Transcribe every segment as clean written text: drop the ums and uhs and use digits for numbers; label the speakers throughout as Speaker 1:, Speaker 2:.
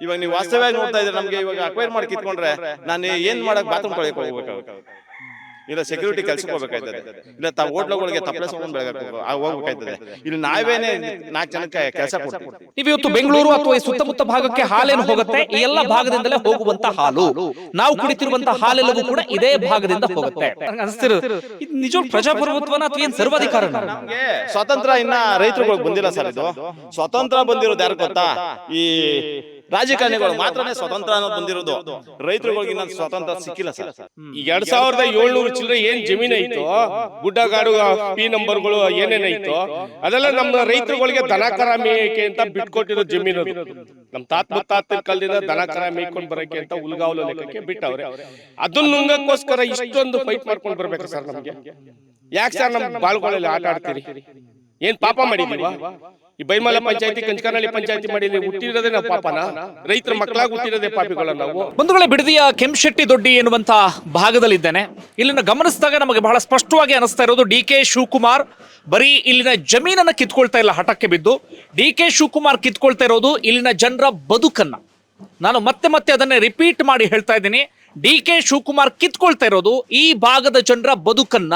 Speaker 1: ಇವಾಗ ನೀವು ವಾಸ್ತವ್ಯವಾಗಿ ನೋಡ್ತಾ ಇದ್ರೆ ನಮ್ಗೆ ಇವಾಗ ಅಕ್ವೈರ್ ಮಾಡಿ ಕಿತ್ಕೊಂಡ್ರೆ ನಾನು ಏನ್ ಮಾಡಕ್ ಬಾತ್ರೂಮ್ ತೊಳೆಯಕ್ಕೆ ಹೋಗ್ಬೇಕಾಗುತ್ತೆ, ಇಲ್ಲ ಸೆಕ್ಯೂರಿಟಿ ಕೆಲ್ಸಕ್ಕೆ ಹೋಗ್ಬೇಕಾಯ್ತದೆ, ಇಲ್ಲ ತಾವು ಹೋಟ್ಲುಗಳಿಗೆ ತಪ್ಪಲೆ ಸೌಂಡ್ ಹೋಗ್ಬೇಕಾಯ್ತದೆ. ಇಲ್ಲಿ ನಾವೇನೆ 4 ಜನಕ್ಕೆ ಕೆಲಸ ಕೊಡ್ತೀವಿ.
Speaker 2: ನೀವು ಇವತ್ತು ಬೆಂಗಳೂರು ಅಥವಾ ಈ ಸುತ್ತಮುತ್ತ ಭಾಗಕ್ಕೆ ಹಾಲೇನು ಹೋಗುತ್ತೆ, ಈ ಎಲ್ಲ ಭಾಗದಿಂದಲೇ ಹೋಗುವಂತ ಹಾಲು. ನಾವು ಕುಡಿತಿರುವಂತಹ ಹಾಲೆಲ್ಲವೂ ಕೂಡ ಇದೇ ಭಾಗದಿಂದ ಹೋಗುತ್ತೆ. ನಿಜ ಪ್ರಜಾಪ್ರಭುತ್ವನ ಅಥವಾ ಏನ್ ಸರ್ವಾಧಿಕಾರ?
Speaker 1: ನಮ್ಗೆ ಸ್ವಾತಂತ್ರ್ಯ ಇನ್ನ ರೈತರುಗಳಿಗೆ ಬಂದಿಲ್ಲ ಸರ್. ಇದು ಸ್ವಾತಂತ್ರ್ಯ ಬಂದಿರೋದು ಯಾರು ಗೊತ್ತಾ? ಈ ರಾಜಕಾರಣಿಗಳು ಮಾತ್ರನೇ ಸ್ವತಂತ್ರ ಅನ್ನೋದು ಬಂದಿರೋದು. ರೈತರುಗಳಿಗೆ ಇನ್ನ ಸ್ವಾತಂತ್ರ್ಯ ಸಿಕ್ಕಿಲ್ಲ ಸರ್.
Speaker 3: ಈಗ 2700 ಚಿಲ್ಲರೆ ಏನ್ ಜಮೀನ್ ಐತೋ, ಗುಡ್ಡಗಾಡು ಪಿ ನಂಬರ್ಗಳು ಏನೇನೈತೋ ಅದೆಲ್ಲ ನಮ್ಮ ರೈತರುಗಳಿಗೆ ದನಕರ ಮೇಯಕ್ಕೆ ಅಂತ ಬಿಟ್ಕೊಟ್ಟಿರೋ ಜಮೀನು. ನಮ್ ತಾತ ಕಾಲದಿಂದ ದನಕರ ಮೇಯ್ಕೊಂಡ್ ಬರಕ್ಕೆ ಅಂತ ಹುಲ್ಗಾವಲು ಲೆಕ್ಕಕ್ಕೆ ಬಿಟ್ಟವ್ರೆ. ಅದನ್ನ ನುಂಗಕ್ಕೋಸ್ಕರ ಇಷ್ಟೊಂದು ಫೈಟ್ ಮಾಡ್ಕೊಂಡ್ ಬರ್ಬೇಕು ಸರ್ ನಮ್ಗೆ. ಯಾಕೆ ಸರ್ ನಮ್ ಬಾಳ್ಗಳಲ್ಲಿ ಆಟ ಆಡ್ತೀರಿ? ಏನ್ ಪಾಪ ಮಾಡಿದೀವ? ಈ ಬೈಮಲ ಪಂಚಾಯತಿ, ಕಂಚಕನಹಳ್ಳಿ ಪಂಚಾಯತಿ ಮಾಡಿ ಹುಟ್ಟಿರೋದೇ ನಾವು ಪಾಪನ? ರೈತರ ಮಕ್ಕಳಾಗಿ ಹುಟ್ಟಿರೋದೇ ಪಾಪಿಗಳ ನಾವು.
Speaker 2: ಬಂಧುಗಳೇ, ಬಿಡದಿಯ ಕೆಂಶೆಟ್ಟಿ ದೊಡ್ಡಿ ಎನ್ನುವಂತ ಭಾಗದಲ್ಲಿದ್ದೇನೆ. ಇಲ್ಲಿನ ಗಮನಿಸಿದಾಗ ನಮಗೆ ಬಹಳ ಸ್ಪಷ್ಟವಾಗಿ ಅನಿಸ್ತಾ ಇರೋದು, ಡಿ ಕೆ ಶಿವಕುಮಾರ್ ಬರೀ ಇಲ್ಲಿನ ಜಮೀನನ್ನ ಕಿತ್ಕೊಳ್ತಾ ಇಲ್ಲ ಹಠಕ್ಕೆ ಬಿದ್ದು. ಡಿ ಕೆ ಶಿವಕುಮಾರ್ ಕಿತ್ಕೊಳ್ತಾ ಇರೋದು ಇಲ್ಲಿನ ಜನರ ಬದುಕನ್ನ. ನಾನು ಮತ್ತೆ ಅದನ್ನೇ ರಿಪೀಟ್ ಮಾಡಿ ಹೇಳ್ತಾ ಇದ್ದೀನಿ, ಡಿ ಕೆ ಶಿವಕುಮಾರ್ ಕಿತ್ಕೊಳ್ತಾ ಇರೋದು ಈ ಭಾಗದ ಜನರ ಬದುಕನ್ನ.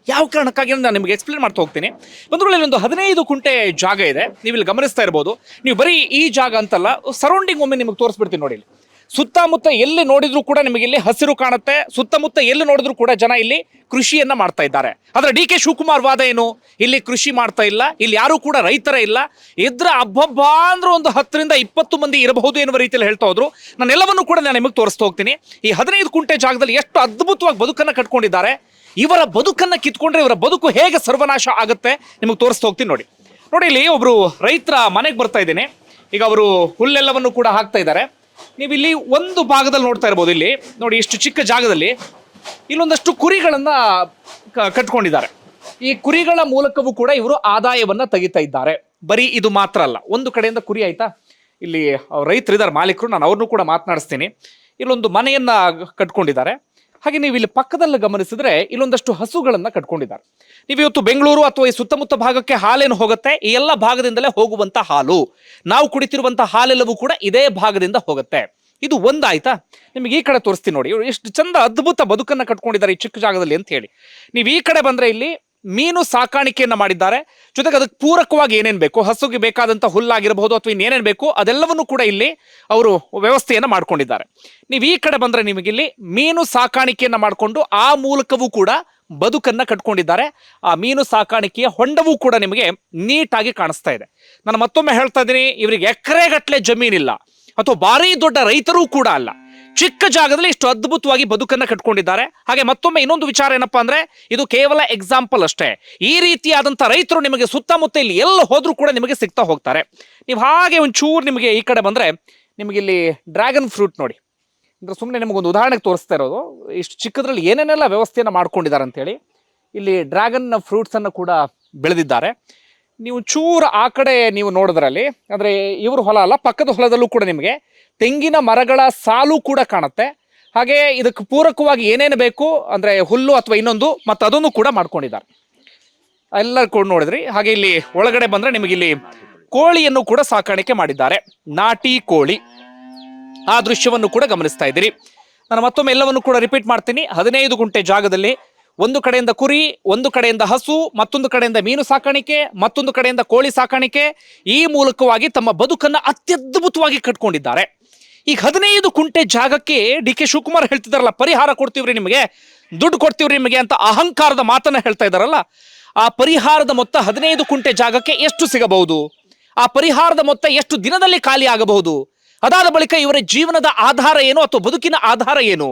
Speaker 2: ಯಾವ ಕಾರಣಕ್ಕಾಗಿ ನಾನು ನಿಮಗೆ ಎಕ್ಸ್ಪ್ಲೇನ್ ಮಾಡ್ತಾ ಹೋಗ್ತೀನಿ. ಬಂಧುಗಳಲ್ಲಿ ಒಂದು 15 ಕುಂಟೆ ಜಾಗ ಇದೆ, ನೀವು ಇಲ್ಲಿ ಗಮನಿಸ್ತಾ ಇರ್ಬೋದು. ನೀವು ಬರೀ ಈ ಜಾಗ ಅಂತಲ್ಲ, ಸರೌಂಡಿಂಗ್ ಒಮ್ಮೆ ನಿಮಗೆ ತೋರಿಸ್ಬಿಡ್ತೀನಿ ನೋಡಿ. ಇಲ್ಲಿ ಸುತ್ತಮುತ್ತ ಎಲ್ಲಿ ನೋಡಿದ್ರು ಕೂಡ ನಿಮಗೆ ಇಲ್ಲಿ ಹಸಿರು ಕಾಣುತ್ತೆ. ಸುತ್ತಮುತ್ತ ಎಲ್ಲಿ ನೋಡಿದ್ರು ಕೂಡ ಜನ ಇಲ್ಲಿ ಕೃಷಿಯನ್ನ ಮಾಡ್ತಾ ಇದ್ದಾರೆ. ಆದ್ರೆ ಡಿ ಕೆ ಶಿವಕುಮಾರ್ ವಾದ ಏನು? ಇಲ್ಲಿ ಕೃಷಿ ಮಾಡ್ತಾ ಇಲ್ಲ, ಇಲ್ಲಿ ಯಾರು ಕೂಡ ರೈತರ ಇಲ್ಲ, ಇದ್ರ ಅಬ್ಬಬ್ಬ ಅಂದ್ರೆ ಒಂದು 10 ರಿಂದ 20 ಮಂದಿ ಇರಬಹುದು ಎನ್ನುವ ರೀತಿಯಲ್ಲಿ ಹೇಳ್ತಾ ಹೋದ್ರು. ನಾನೆಲ್ಲವನ್ನೂ ಕೂಡ ನಾನು ನಿಮಗೆ ತೋರಿಸ್ತಾ ಹೋಗ್ತೀನಿ. ಈ 15 ಕುಂಟೆ ಜಾಗದಲ್ಲಿ ಎಷ್ಟು ಅದ್ಭುತವಾಗಿ ಬದುಕನ್ನ ಕಟ್ಕೊಂಡಿದ್ದಾರೆ. ಇವರ ಬದುಕನ್ನ ಕಿತ್ಕೊಂಡ್ರೆ ಇವರ ಬದುಕು ಹೇಗೆ ಸರ್ವನಾಶ ಆಗುತ್ತೆ ನಿಮಗೆ ತೋರಿಸ್ತಾ ಹೋಗ್ತೀನಿ ನೋಡಿ. ಇಲ್ಲಿ ಒಬ್ರು ರೈತರ ಮನೆಗೆ ಬರ್ತಾ ಇದ್ದೀನಿ. ಈಗ ಅವರು ಹುಲ್ಲೆಲ್ಲವನ್ನು ಕೂಡ ಹಾಕ್ತಾ ಇದ್ದಾರೆ. ನೀವು ಇಲ್ಲಿ ಒಂದು ಭಾಗದಲ್ಲಿ ನೋಡ್ತಾ ಇರ್ಬೋದು. ಇಲ್ಲಿ ನೋಡಿ, ಇಷ್ಟು ಚಿಕ್ಕ ಜಾಗದಲ್ಲಿ ಇಲ್ಲೊಂದಷ್ಟು ಕುರಿಗಳನ್ನ ಕಟ್ಕೊಂಡಿದ್ದಾರೆ. ಈ ಕುರಿಗಳ ಮೂಲಕವೂ ಕೂಡ ಇವರು ಆದಾಯವನ್ನ ತೆಗಿತಾ ಇದ್ದಾರೆ. ಬರೀ ಇದು ಮಾತ್ರ ಅಲ್ಲ, ಒಂದು ಕಡೆಯಿಂದ ಕುರಿ ಆಯ್ತಾ, ಇಲ್ಲಿ ರೈತರಿದ್ದಾರೆ, ಮಾಲೀಕರು, ನಾನು ಅವ್ರನ್ನೂ ಕೂಡ ಮಾತನಾಡಿಸ್ತೀನಿ. ಇಲ್ಲೊಂದು ಮನೆಯನ್ನ ಕಟ್ಕೊಂಡಿದ್ದಾರೆ. ಹಾಗೆ ನೀವು ಇಲ್ಲಿ ಪಕ್ಕದಲ್ಲಿ ಗಮನಿಸಿದ್ರೆ ಇಲ್ಲೊಂದಷ್ಟು ಹಸುಗಳನ್ನ ಕಟ್ಕೊಂಡಿದ್ದಾರೆ. ನೀವು ಇವತ್ತು ಬೆಂಗಳೂರು ಅಥವಾ ಈ ಸುತ್ತಮುತ್ತ ಭಾಗಕ್ಕೆ ಹಾಲೇನು ಹೋಗುತ್ತೆ, ಈ ಎಲ್ಲ ಭಾಗದಿಂದಲೇ ಹೋಗುವಂತ ಹಾಲು. ನಾವು ಕುಡಿತಿರುವಂತಹ ಹಾಲೆಲ್ಲವೂ ಕೂಡ ಇದೇ ಭಾಗದಿಂದ ಹೋಗುತ್ತೆ. ಇದು ಒಂದಾಯ್ತಾ? ನಿಮಗೆ ಈ ಕಡೆ ತೋರಿಸ್ತೀನಿ ನೋಡಿ, ಎಷ್ಟು ಚಂದ ಅದ್ಭುತ ಬದುಕನ್ನ ಕಟ್ಕೊಂಡಿದ್ದಾರೆ ಈ ಚಿಕ್ಕ ಜಾಗದಲ್ಲಿ ಅಂತ ಹೇಳಿ. ನೀವು ಈ ಕಡೆ ಬಂದ್ರೆ ಇಲ್ಲಿ ಮೀನು ಸಾಕಾಣಿಕೆಯನ್ನ ಮಾಡಿದ್ದಾರೆ. ಜೊತೆಗೆ ಅದಕ್ಕೆ ಪೂರಕವಾಗಿ ಏನೇನ್ ಬೇಕು, ಹಸುಗೆ ಬೇಕಾದಂತ ಹುಲ್ಲಾಗಿರಬಹುದು ಅಥವಾ ಇನ್ನೇನೇನ್ ಬೇಕು ಅದೆಲ್ಲವನ್ನು ಕೂಡ ಇಲ್ಲಿ ಅವರು ವ್ಯವಸ್ಥೆಯನ್ನ ಮಾಡ್ಕೊಂಡಿದ್ದಾರೆ. ನೀವು ಈ ಕಡೆ ಬಂದ್ರೆ ನಿಮಗೆ ಇಲ್ಲಿ ಮೀನು ಸಾಕಾಣಿಕೆಯನ್ನ ಮಾಡಿಕೊಂಡು ಆ ಮೂಲಕವೂ ಕೂಡ ಬದುಕನ್ನ ಕಟ್ಕೊಂಡಿದ್ದಾರೆ. ಆ ಮೀನು ಸಾಕಾಣಿಕೆಯ ಹೊಂಡವೂ ಕೂಡ ನಿಮಗೆ ನೀಟಾಗಿ ಕಾಣಿಸ್ತಾ ಇದೆ. ನಾನು ಮತ್ತೊಮ್ಮೆ ಹೇಳ್ತಾ ಇದ್ದೀನಿ, ಇವರಿಗೆ ಎಕರೆಗಟ್ಟಲೆ ಜಮೀನಿಲ್ಲ ಅಥವಾ ಭಾರಿ ದೊಡ್ಡ ರೈತರೂ ಕೂಡ ಅಲ್ಲ. ಚಿಕ್ಕ ಜಾಗದಲ್ಲಿ ಇಷ್ಟು ಅದ್ಭುತವಾಗಿ ಬದುಕನ್ನ ಕಟ್ಕೊಂಡಿದ್ದಾರೆ. ಹಾಗೆ ಮತ್ತೊಮ್ಮೆ ಇನ್ನೊಂದು ವಿಚಾರ ಏನಪ್ಪಾ ಅಂದ್ರೆ, ಇದು ಕೇವಲ ಎಕ್ಸಾಂಪಲ್ ಅಷ್ಟೇ. ಈ ರೀತಿಯಾದಂಥ ರೈತರು ನಿಮಗೆ ಸುತ್ತಮುತ್ತ ಇಲ್ಲಿ ಎಲ್ಲ ಹೋದ್ರೂ ಕೂಡ ನಿಮಗೆ ಸಿಗ್ತಾ ಹೋಗ್ತಾರೆ. ನೀವು ಹಾಗೆ ಒಂಚೂರು ನಿಮಗೆ ಈ ಕಡೆ ಬಂದ್ರೆ ನಿಮಗೆ ಇಲ್ಲಿ ಡ್ರ್ಯಾಗನ್ ಫ್ರೂಟ್ ನೋಡಿ. ಅಂದ್ರೆ ಸುಮ್ಮನೆ ನಿಮಗೊಂದು ಉದಾಹರಣೆಗೆ ತೋರಿಸ್ತಾ ಇರೋದು, ಇಷ್ಟು ಚಿಕ್ಕದ್ರಲ್ಲಿ ಏನೇನೆಲ್ಲ ವ್ಯವಸ್ಥೆಯನ್ನು ಮಾಡ್ಕೊಂಡಿದ್ದಾರೆ ಅಂತೇಳಿ. ಇಲ್ಲಿ ಡ್ರ್ಯಾಗನ್ ಫ್ರೂಟ್ಸ್ ಅನ್ನು ಕೂಡ ಬೆಳೆದಿದ್ದಾರೆ. ನೀವು ಚೂರು ಆ ಕಡೆ ನೀವು ನೋಡಿದ್ರಲ್ಲಿ, ಅಂದ್ರೆ ಇವರು ಹೊಲ ಅಲ್ಲ, ಪಕ್ಕದ ಹೊಲದಲ್ಲೂ ಕೂಡ ನಿಮಗೆ ತೆಂಗಿನ ಮರಗಳ ಸಾಲು ಕೂಡ ಕಾಣುತ್ತೆ. ಹಾಗೆ ಇದಕ್ಕೆ ಪೂರಕವಾಗಿ ಏನೇನು ಬೇಕು ಅಂದ್ರೆ ಹುಲ್ಲು ಅಥವಾ ಇನ್ನೊಂದು, ಮತ್ತು ಅದನ್ನು ಕೂಡ ಮಾಡ್ಕೊಂಡಿದ್ದಾರೆ ಎಲ್ಲ ಕೂಡ ನೋಡಿದ್ರಿ. ಹಾಗೆ ಇಲ್ಲಿ ಒಳಗಡೆ ಬಂದ್ರೆ ನಿಮಗೆ ಇಲ್ಲಿ ಕೋಳಿಯನ್ನು ಕೂಡ ಸಾಕಾಣಿಕೆ ಮಾಡಿದ್ದಾರೆ, ನಾಟಿ ಕೋಳಿ. ಆ ದೃಶ್ಯವನ್ನು ಕೂಡ ಗಮನಿಸ್ತಾ ಇದ್ದೀರಿ. ನಾನು ಮತ್ತೊಮ್ಮೆ ಎಲ್ಲವನ್ನು ಕೂಡ ರಿಪೀಟ್ ಮಾಡ್ತೀನಿ. 15 ಗುಂಟೆ ಜಾಗದಲ್ಲಿ ಒಂದು ಕಡೆಯಿಂದ ಕುರಿ, ಒಂದು ಕಡೆಯಿಂದ ಹಸು, ಮತ್ತೊಂದು ಕಡೆಯಿಂದ ಮೀನು ಸಾಕಾಣಿಕೆ, ಮತ್ತೊಂದು ಕಡೆಯಿಂದ ಕೋಳಿ ಸಾಕಾಣಿಕೆ. ಈ ಮೂಲಕವಾಗಿ ತಮ್ಮ ಬದುಕನ್ನ ಅತ್ಯದ್ಭುತವಾಗಿ ಕಟ್ಕೊಂಡಿದ್ದಾರೆ. ಈಗ 15 ಕುಂಟೆ ಜಾಗಕ್ಕೆ ಡಿ ಕೆ ಶಿವಕುಮಾರ್ ಹೇಳ್ತಿದಾರಲ್ಲ, ಪರಿಹಾರ ಕೊಡ್ತೀವ್ರಿ ನಿಮಗೆ, ದುಡ್ಡು ಕೊಡ್ತೀವ್ರಿ ನಿಮಗೆ ಅಂತ ಅಹಂಕಾರದ ಮಾತನ್ನ ಹೇಳ್ತಾ ಇದ್ದಾರಲ್ಲ. ಆ ಪರಿಹಾರದ ಮೊತ್ತ 15 ಕುಂಟೆ ಜಾಗಕ್ಕೆ ಎಷ್ಟು ಸಿಗಬಹುದು? ಆ ಪರಿಹಾರದ ಮೊತ್ತ ಎಷ್ಟು ದಿನದಲ್ಲಿ ಖಾಲಿ ಆಗಬಹುದು? ಅದಾದ ಬಳಿಕ ಇವರ ಜೀವನದ ಆಧಾರ ಏನು ಅಥವಾ ಬದುಕಿನ ಆಧಾರ ಏನು?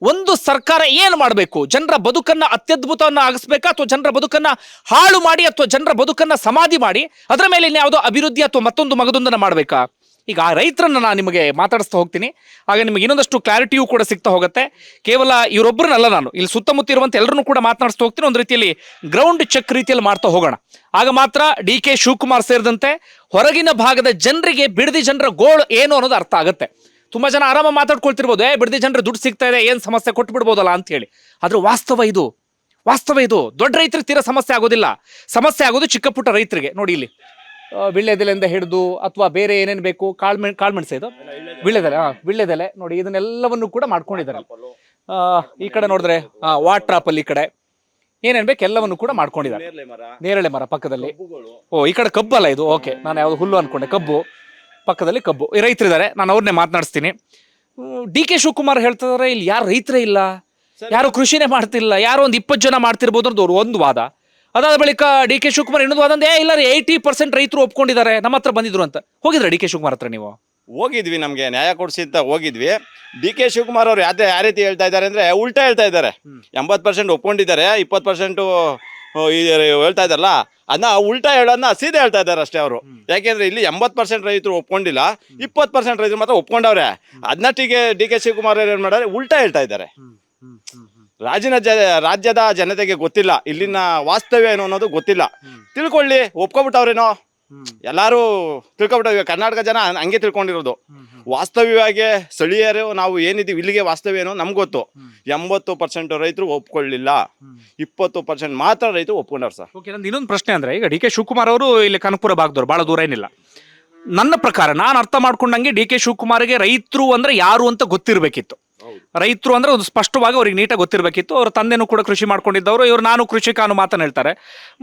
Speaker 2: ಒಂದು ಸರ್ಕಾರ ಏನು ಮಾಡಬೇಕು? ಜನರ ಬದುಕನ್ನ ಅತ್ಯದ್ಭುತವನ್ನ ಆಗಿಸ್ಬೇಕಾ ಅಥವಾ ಜನರ ಬದುಕನ್ನ ಹಾಳು ಮಾಡಿ ಅಥವಾ ಜನರ ಬದುಕನ್ನ ಸಮಾಧಿ ಮಾಡಿ ಅದರ ಮೇಲೆ ಇನ್ಯಾವುದೋ ಅಭಿವೃದ್ಧಿ ಅಥವಾ ಮತ್ತೊಂದು ಮಗದೊಂದನ್ನ ಮಾಡಬೇಕಾ? ಈಗ ಆ ರೈತರನ್ನ ನಾನು ನಿಮಗೆ ಮಾತಾಡಿಸ್ತಾ ಹೋಗ್ತೀನಿ. ಹಾಗೆ ನಿಮಗೆ ಇನ್ನೊಂದಷ್ಟು ಕ್ಲಾರಿಟಿಯೂ ಕೂಡ ಸಿಗ್ತಾ ಹೋಗುತ್ತೆ. ಕೇವಲ ಇವರೊಬ್ಬರನ್ನಲ್ಲ, ನಾನು ಇಲ್ಲಿ ಸುತ್ತಮುತ್ತ ಇರುವಂತ ಎಲ್ಲರನ್ನೂ ಕೂಡ ಮಾತನಾಡಿಸ್ತಾ ಹೋಗ್ತೀನಿ. ಒಂದು ರೀತಿಯಲ್ಲಿ ಗ್ರೌಂಡ್ ಚೆಕ್ ರೀತಿಯಲ್ಲಿ ಮಾಡ್ತಾ ಹೋಗೋಣ. ಆಗ ಮಾತ್ರ ಡಿ ಕೆ ಶಿವಕುಮಾರ್ ಸೇರಿದಂತೆ ಹೊರಗಿನ ಭಾಗದ ಜನರಿಗೆ ಬಿಡದಿ ಜನರ ಗೋಳು ಏನು ಅನ್ನೋದು ಅರ್ಥ ಆಗುತ್ತೆ. ತುಂಬಾ ಜನ ಆರಾಮ ಮಾತಾಡ್ಕೊಳ್ತಿರ್ಬೋದು, ಬಿಡದಿ ಜನರ ದುಡ್ಡು ಸಿಗ್ತಾ ಇದೆ, ಏನ್ ಸಮಸ್ಯೆ ಕೊಟ್ಟು ಬಿಡ್ಬೋದಲ್ಲ ಅಂತ ಹೇಳಿ. ಆದ್ರೆ ವಾಸ್ತವ ಇದು. ದೊಡ್ಡ ರೈತರಿಗೆ ತೀರಾ ಸಮಸ್ಯೆ ಆಗೋದಿಲ್ಲ. ಸಮಸ್ಯೆ ಆಗೋದು ಚಿಕ್ಕ ಪುಟ್ಟ ರೈತರಿಗೆ. ನೋಡಿ ಇಲ್ಲಿ ವಿಳ್ಳೆದೆಲೆಯಿಂದ ಹಿಡಿದು ಅಥವಾ ಬೇರೆ ಏನೇನು ಬೇಕು ಕಾಳುಮೆಣಸು ಇದು ವಿಳ್ಳೆದೆಲೆ, ವಿಳ್ಳೆದೆಲೆ ನೋಡಿ, ಇದನ್ನೆಲ್ಲವನ್ನು ಕೂಡ ಮಾಡ್ಕೊಂಡಿದ್ದಾರೆ. ಈ ಕಡೆ ನೋಡಿದ್ರೆ ವಾಟರ್ ಆಪಲ್, ಈ ಕಡೆ ಏನೇನು ಬೇಕು ಎಲ್ಲವನ್ನು ಕೂಡ ಮಾಡ್ಕೊಂಡಿದ್ದಾರೆ. ನೇರಳೆ ಮರ ಪಕ್ಕದಲ್ಲಿ. ಓ, ಈ ಕಡೆ ಕಬ್ಬು ಅಲ್ಲ ಇದು? ಓಕೆ, ನಾನು ಯಾವುದು ಹುಲ್ಲು ಅನ್ಕೊಂಡೆ. ಕಬ್ಬು ಪಕ್ಕದಲ್ಲಿ, ಕಬ್ಬು. ಈ ರೈತರಿದ್ದಾರೆ, ನಾನು ಅವ್ರನ್ನೇ ಮಾತನಾಡಿಸ್ತೀನಿ. ಡಿ ಕೆ ಶಿವಕುಮಾರ್ ಹೇಳ್ತಿದ್ದಾರೆ ಇಲ್ಲಿ ಯಾರು ರೈತರೇ ಇಲ್ಲ, ಯಾರು ಕೃಷಿನೇ ಮಾಡ್ತಿಲ್ಲ, ಯಾರೋ ಒಂದು 20 ಜನ ಮಾಡ್ತಿರ್ಬೋದು ಅಂತ ಅವ್ರು ಒಂದು ವಾದ. ಅದಾದ ಬಳಿಕ ಡಿ ಕೆ ಶಿವಕುಮಾರ್ ಇನ್ನೊಂದು ವಾದ ಅಂದ್ರೆ ಇಲ್ಲ 80% ರೈತರು ಒಪ್ಕೊಂಡಿದ್ದಾರೆ, ನಮ್ಮ ಹತ್ರ ಬಂದಿದ್ರು ಅಂತ. ಹೋಗಿದ್ರ ಡಿ ಕೆ ಶಿವಕುಮಾರ್ ಹತ್ರ ನೀವು?
Speaker 1: ಹೋಗಿದ್ವಿ, ನಮಗೆ ನ್ಯಾಯ ಕೊಡಿಸಿ ಅಂತ ಹೋಗಿದ್ವಿ. ಡಿ ಕೆ ಶಿವಕುಮಾರ್ ಅವ್ರು ಯಾವ ರೀತಿ ಹೇಳ್ತಾ ಇದ್ದಾರೆ ಅಂದ್ರೆ ಉಲ್ಟಾ ಹೇಳ್ತಾ ಇದ್ದಾರೆ. 80% ಒಪ್ಕೊಂಡಿದ್ದಾರೆ, 20% ಹೇಳ್ತಾ ಇದ್ದಾರಲ್ಲ, ಅದನ್ನ ಉಲ್ಟಾ ಹೇಳೋದನ್ನ ಸೀದಾ ಹೇಳ್ತಾ ಇದ್ದಾರೆ ಅಷ್ಟೇ ಅವರು. ಯಾಕೆಂದ್ರೆ ಇಲ್ಲಿ 80% ರೈತರು ಒಪ್ಕೊಂಡಿಲ್ಲ, 20% ರೈತರು ಮಾತ್ರ ಒಪ್ಕೊಂಡವ್ರೆ. ಅದನ್ನ ಡಿ ಕೆ ಶಿವಕುಮಾರ್ ಏನ್ ಮಾಡ್ತಾರೆ, ಉಲ್ಟಾ ಹೇಳ್ತಾ ಇದ್ದಾರೆ. ರಾಜ್ಯದ ಜನತೆಗೆ ಗೊತ್ತಿಲ್ಲ, ಇಲ್ಲಿನ ವಾಸ್ತವ್ಯ ಏನು ಅನ್ನೋದು ಗೊತ್ತಿಲ್ಲ. ತಿಳ್ಕೊಳ್ಳಿ, ಒಪ್ಕೊಬಿಟ್ಟವ್ರೇನೋ, ಎಲ್ಲಾರು ತಿಳ್ಕೊಬಿಟ್ಟವ್ರೆ. ಕರ್ನಾಟಕ ಜನ ಹಂಗೆ ತಿಳ್ಕೊಂಡಿರೋದು. ವಾಸ್ತವ್ಯವಾಗಿ ಸ್ಥಳೀಯರು ನಾವು ಏನಿದ್ದೀವಿ ಇಲ್ಲಿಗೆ ವಾಸ್ತವ್ಯ ಏನೋ ನಮ್ಗೆ ಗೊತ್ತು. 80% ರೈತರು ಒಪ್ಕೊಳ್ಳಿಲ್ಲ, 20% ಮಾತ್ರ ರೈತರು ಒಪ್ಕೊಂಡವ್ರು ಸರ್.
Speaker 2: ಓಕೆ, ನಂದು ಇನ್ನೊಂದು ಪ್ರಶ್ನೆ ಅಂದ್ರೆ, ಈಗ ಡಿ ಕೆ ಶಿವಕುಮಾರ್ ಅವರು ಇಲ್ಲಿ ಕನಕಪುರ ಭಾಗದವ್ರು, ಬಹಳ ದೂರ ಏನಿಲ್ಲ. ನನ್ನ ಪ್ರಕಾರ ನಾನು ಅರ್ಥ ಮಾಡ್ಕೊಂಡಂಗೆ ಡಿ ಕೆ ಶಿವಕುಮಾರ್ಗೆ ರೈತರು ಅಂದ್ರೆ ಯಾರು ಅಂತ ಗೊತ್ತಿರಬೇಕಿತ್ತು. ರೈತರು ಅಂದ್ರೆ ಒಂದು ಸ್ಪಷ್ಟವಾಗಿ ಅವ್ರಿಗೆ ನೀಟಾಗಿ ಗೊತ್ತಿರಬೇಕಿತ್ತು. ಅವ್ರ ತಂದೆನೂ ಕೂಡ ಕೃಷಿ ಮಾಡ್ಕೊಂಡಿದ್ದವರು, ಇವ್ರು ನಾನು ಕೃಷಿಕ ಅನ್ನೋ ಮಾತನ್ನ ಹೇಳ್ತಾರೆ.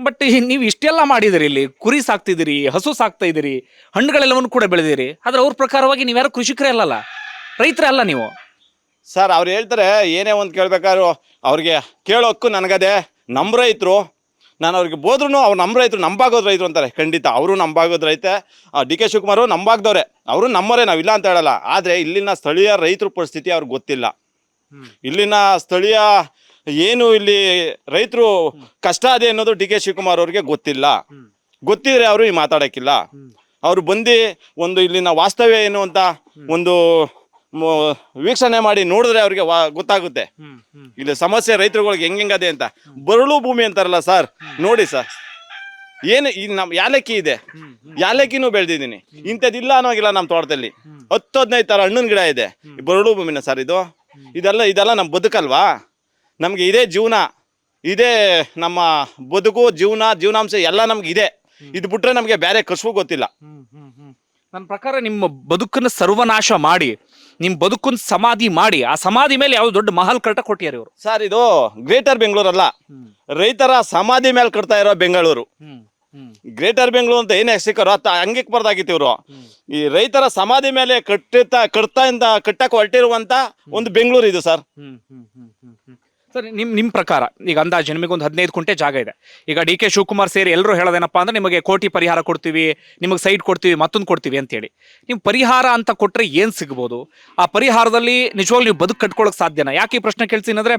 Speaker 2: ಬಟ್ ನೀವು ಇಷ್ಟೆಲ್ಲ ಮಾಡಿದಿರಿ, ಇಲ್ಲಿ ಕುರಿ ಸಾಕ್ತಿದ್ದೀರಿ, ಹಸು ಸಾಕ್ತಾ ಇದ್ದೀರಿ, ಹಣ್ಣುಗಳೆಲ್ಲವನ್ನು ಕೂಡ ಬೆಳೆದಿರಿ, ಆದ್ರೆ ಅವ್ರ ಪ್ರಕಾರವಾಗಿ ನೀವ್ಯಾರು ಕೃಷಿಕರೇ ಅಲ್ಲಲ್ಲ, ರೈತರೇ ಅಲ್ಲ ನೀವು.
Speaker 1: ಸರ್ ಅವ್ರು ಹೇಳ್ತಾರೆ ಏನೇ ಒಂದು ಕೇಳ್ಬೇಕಾದ್ರು ಅವ್ರಿಗೆ ಕೇಳೋಕ್ಕೂ ನನಗದೆ. ನಮ್ಮ ರೈತರು, ನಾನು ಅವ್ರಿಗೆ ಬೋದ್ರೂ ಅವ್ರು ನಮ್ಮ ರೈತರು, ನಂಬಾಗೋದು ರೈತರು ಅಂತಾರೆ. ಖಂಡಿತ ಅವರು ನಂಬಾಗೋದು ರೈತೆ. ಡಿ ಕೆ ಶಿವಕುಮಾರ್ ನಂಬಾಗ್ದವ್ರೆ, ಅವರು ನಮ್ಮವರೇ, ನಾವಿಲ್ಲ ಅಂತ ಹೇಳಲ್ಲ. ಆದರೆ ಇಲ್ಲಿನ ಸ್ಥಳೀಯ ರೈತರ ಪರಿಸ್ಥಿತಿ ಅವ್ರಿಗೆ ಗೊತ್ತಿಲ್ಲ. ಇಲ್ಲಿನ ಸ್ಥಳೀಯ ಏನು ಇಲ್ಲಿ ರೈತರು ಕಷ್ಟ ಅದೇ ಅನ್ನೋದು ಡಿ ಕೆ ಶಿವಕುಮಾರ್ ಅವ್ರಿಗೆ ಗೊತ್ತಿಲ್ಲ. ಗೊತ್ತಿದ್ರೆ ಅವರು ಈ ಮಾತಾಡೋಕ್ಕಿಲ್ಲ. ಅವರು ಬಂದು ಒಂದು ಇಲ್ಲಿನ ವಾಸ್ತವ್ಯ ಏನು ಅಂತ ಒಂದು ವೀಕ್ಷಣೆ ಮಾಡಿ ನೋಡಿದ್ರೆ ಅವ್ರಿಗೆ ಗೊತ್ತಾಗುತ್ತೆ ಇಲ್ಲಿ ಸಮಸ್ಯೆ ರೈತರುಗಳಿಗೆ ಹೆಂಗದೆ ಅಂತ. ಬರಳು ಭೂಮಿ ಅಂತಾರಲ್ಲ ಸರ್, ನೋಡಿ ಸರ್, ಏನು ಈ ನಮ್ಮ ಯಾಲಕ್ಕಿ ಇದೆ, ಯಾಲಕ್ಕಿನೂ ಬೆಳೆದಿದ್ದೀನಿ, ಇಂಥದ್ದಿಲ್ಲ ಅನ್ನೋಗಿಲ್ಲ. ನಮ್ಮ ತೋಟದಲ್ಲಿ 10-15 ಥರ ಹಣ್ಣಿನ ಗಿಡ ಇದೆ. ಬರಳು ಭೂಮಿನ ಸರ್ ಇದು? ಇದೆಲ್ಲ ನಮ್ಮ ಬದುಕಲ್ವಾ? ನಮಗೆ ಇದೇ ಜೀವನ, ಇದೇ ನಮ್ಮ ಬದುಕು, ಜೀವನಾಂಶ ಎಲ್ಲ ನಮ್ಗೆ ಇದೆ. ಇದು ಬಿಟ್ರೆ ನಮಗೆ ಬೇರೆ ಕಸುವು ಗೊತ್ತಿಲ್ಲ.
Speaker 2: ನನ್ನ ಪ್ರಕಾರ ನಿಮ್ಮ ಬದುಕನ್ನು ಸರ್ವನಾಶ ಮಾಡಿ, ನಿಮ್ಮ ಬದುಕನ್ನು ಸಮಾಧಿ ಮಾಡಿ, ಆ ಸಮಾಧಿ ಮೇಲೆ ಯಾವ ದೊಡ್ಡ ಮಹಲ್ ಕಟ್ಟ ಕೊಟ್ಟಿದ್ದಾರೆ ಇವರು.
Speaker 1: ಸರ್ ಇದು ಗ್ರೇಟರ್ ಬೆಂಗಳೂರಲ್ಲ, ರೈತರ ಸಮಾಧಿ ಮೇಲೆ ಕಟ್ತಾ ಇರೋ ಬೆಂಗಳೂರು. ಗ್ರೇಟರ್ ಬೆಂಗಳೂರು ಅಂತ ಏನೇ ಸಿಕ್ಕರೋ ಹಂಗಿಕ್ ಬರ್ದಾಗಿತ್ತು ಇವರು. ಈ ರೈತರ ಸಮಾಧಿ ಮೇಲೆ ಕಟ್ಟಕ್ಕೆ ಹೊರಟಿರುವಂತ ಒಂದು ಬೆಂಗಳೂರು ಇದು ಸರ್.
Speaker 2: ಸರ್ ನಿಮ್ಮ ಪ್ರಕಾರ ಈಗ ಅಂದಾಜು ನಿಮಗೊಂದು 15 ಗುಂಟೆ ಜಾಗ ಇದೆ. ಈಗ ಡಿ ಕೆ ಶಿವಕುಮಾರ್ ಸೇರಿ ಎಲ್ಲರೂ ಹೇಳೋದೇನಪ್ಪ ಅಂದ್ರೆ ನಿಮಗೆ ಕೋಟಿ ಪರಿಹಾರ ಕೊಡ್ತೀವಿ, ನಿಮಗೆ ಸೈಟ್ ಕೊಡ್ತೀವಿ, ಮತ್ತೊಂದು ಕೊಡ್ತೀವಿ ಅಂತೇಳಿ. ನೀವು ಪರಿಹಾರ ಅಂತ ಕೊಟ್ಟರೆ ಏನು ಸಿಗ್ಬೋದು? ಆ ಪರಿಹಾರದಲ್ಲಿ ನಿಜವಾಗ್ಲೂ ನೀವು ಬದುಕು ಕಟ್ಕೊಳ್ಳೋಕೆ ಸಾಧ್ಯನಾ? ಯಾಕೆ ಈ ಪ್ರಶ್ನೆ ಕೇಳ್ತೀನಿ ಅಂದ್ರೆ,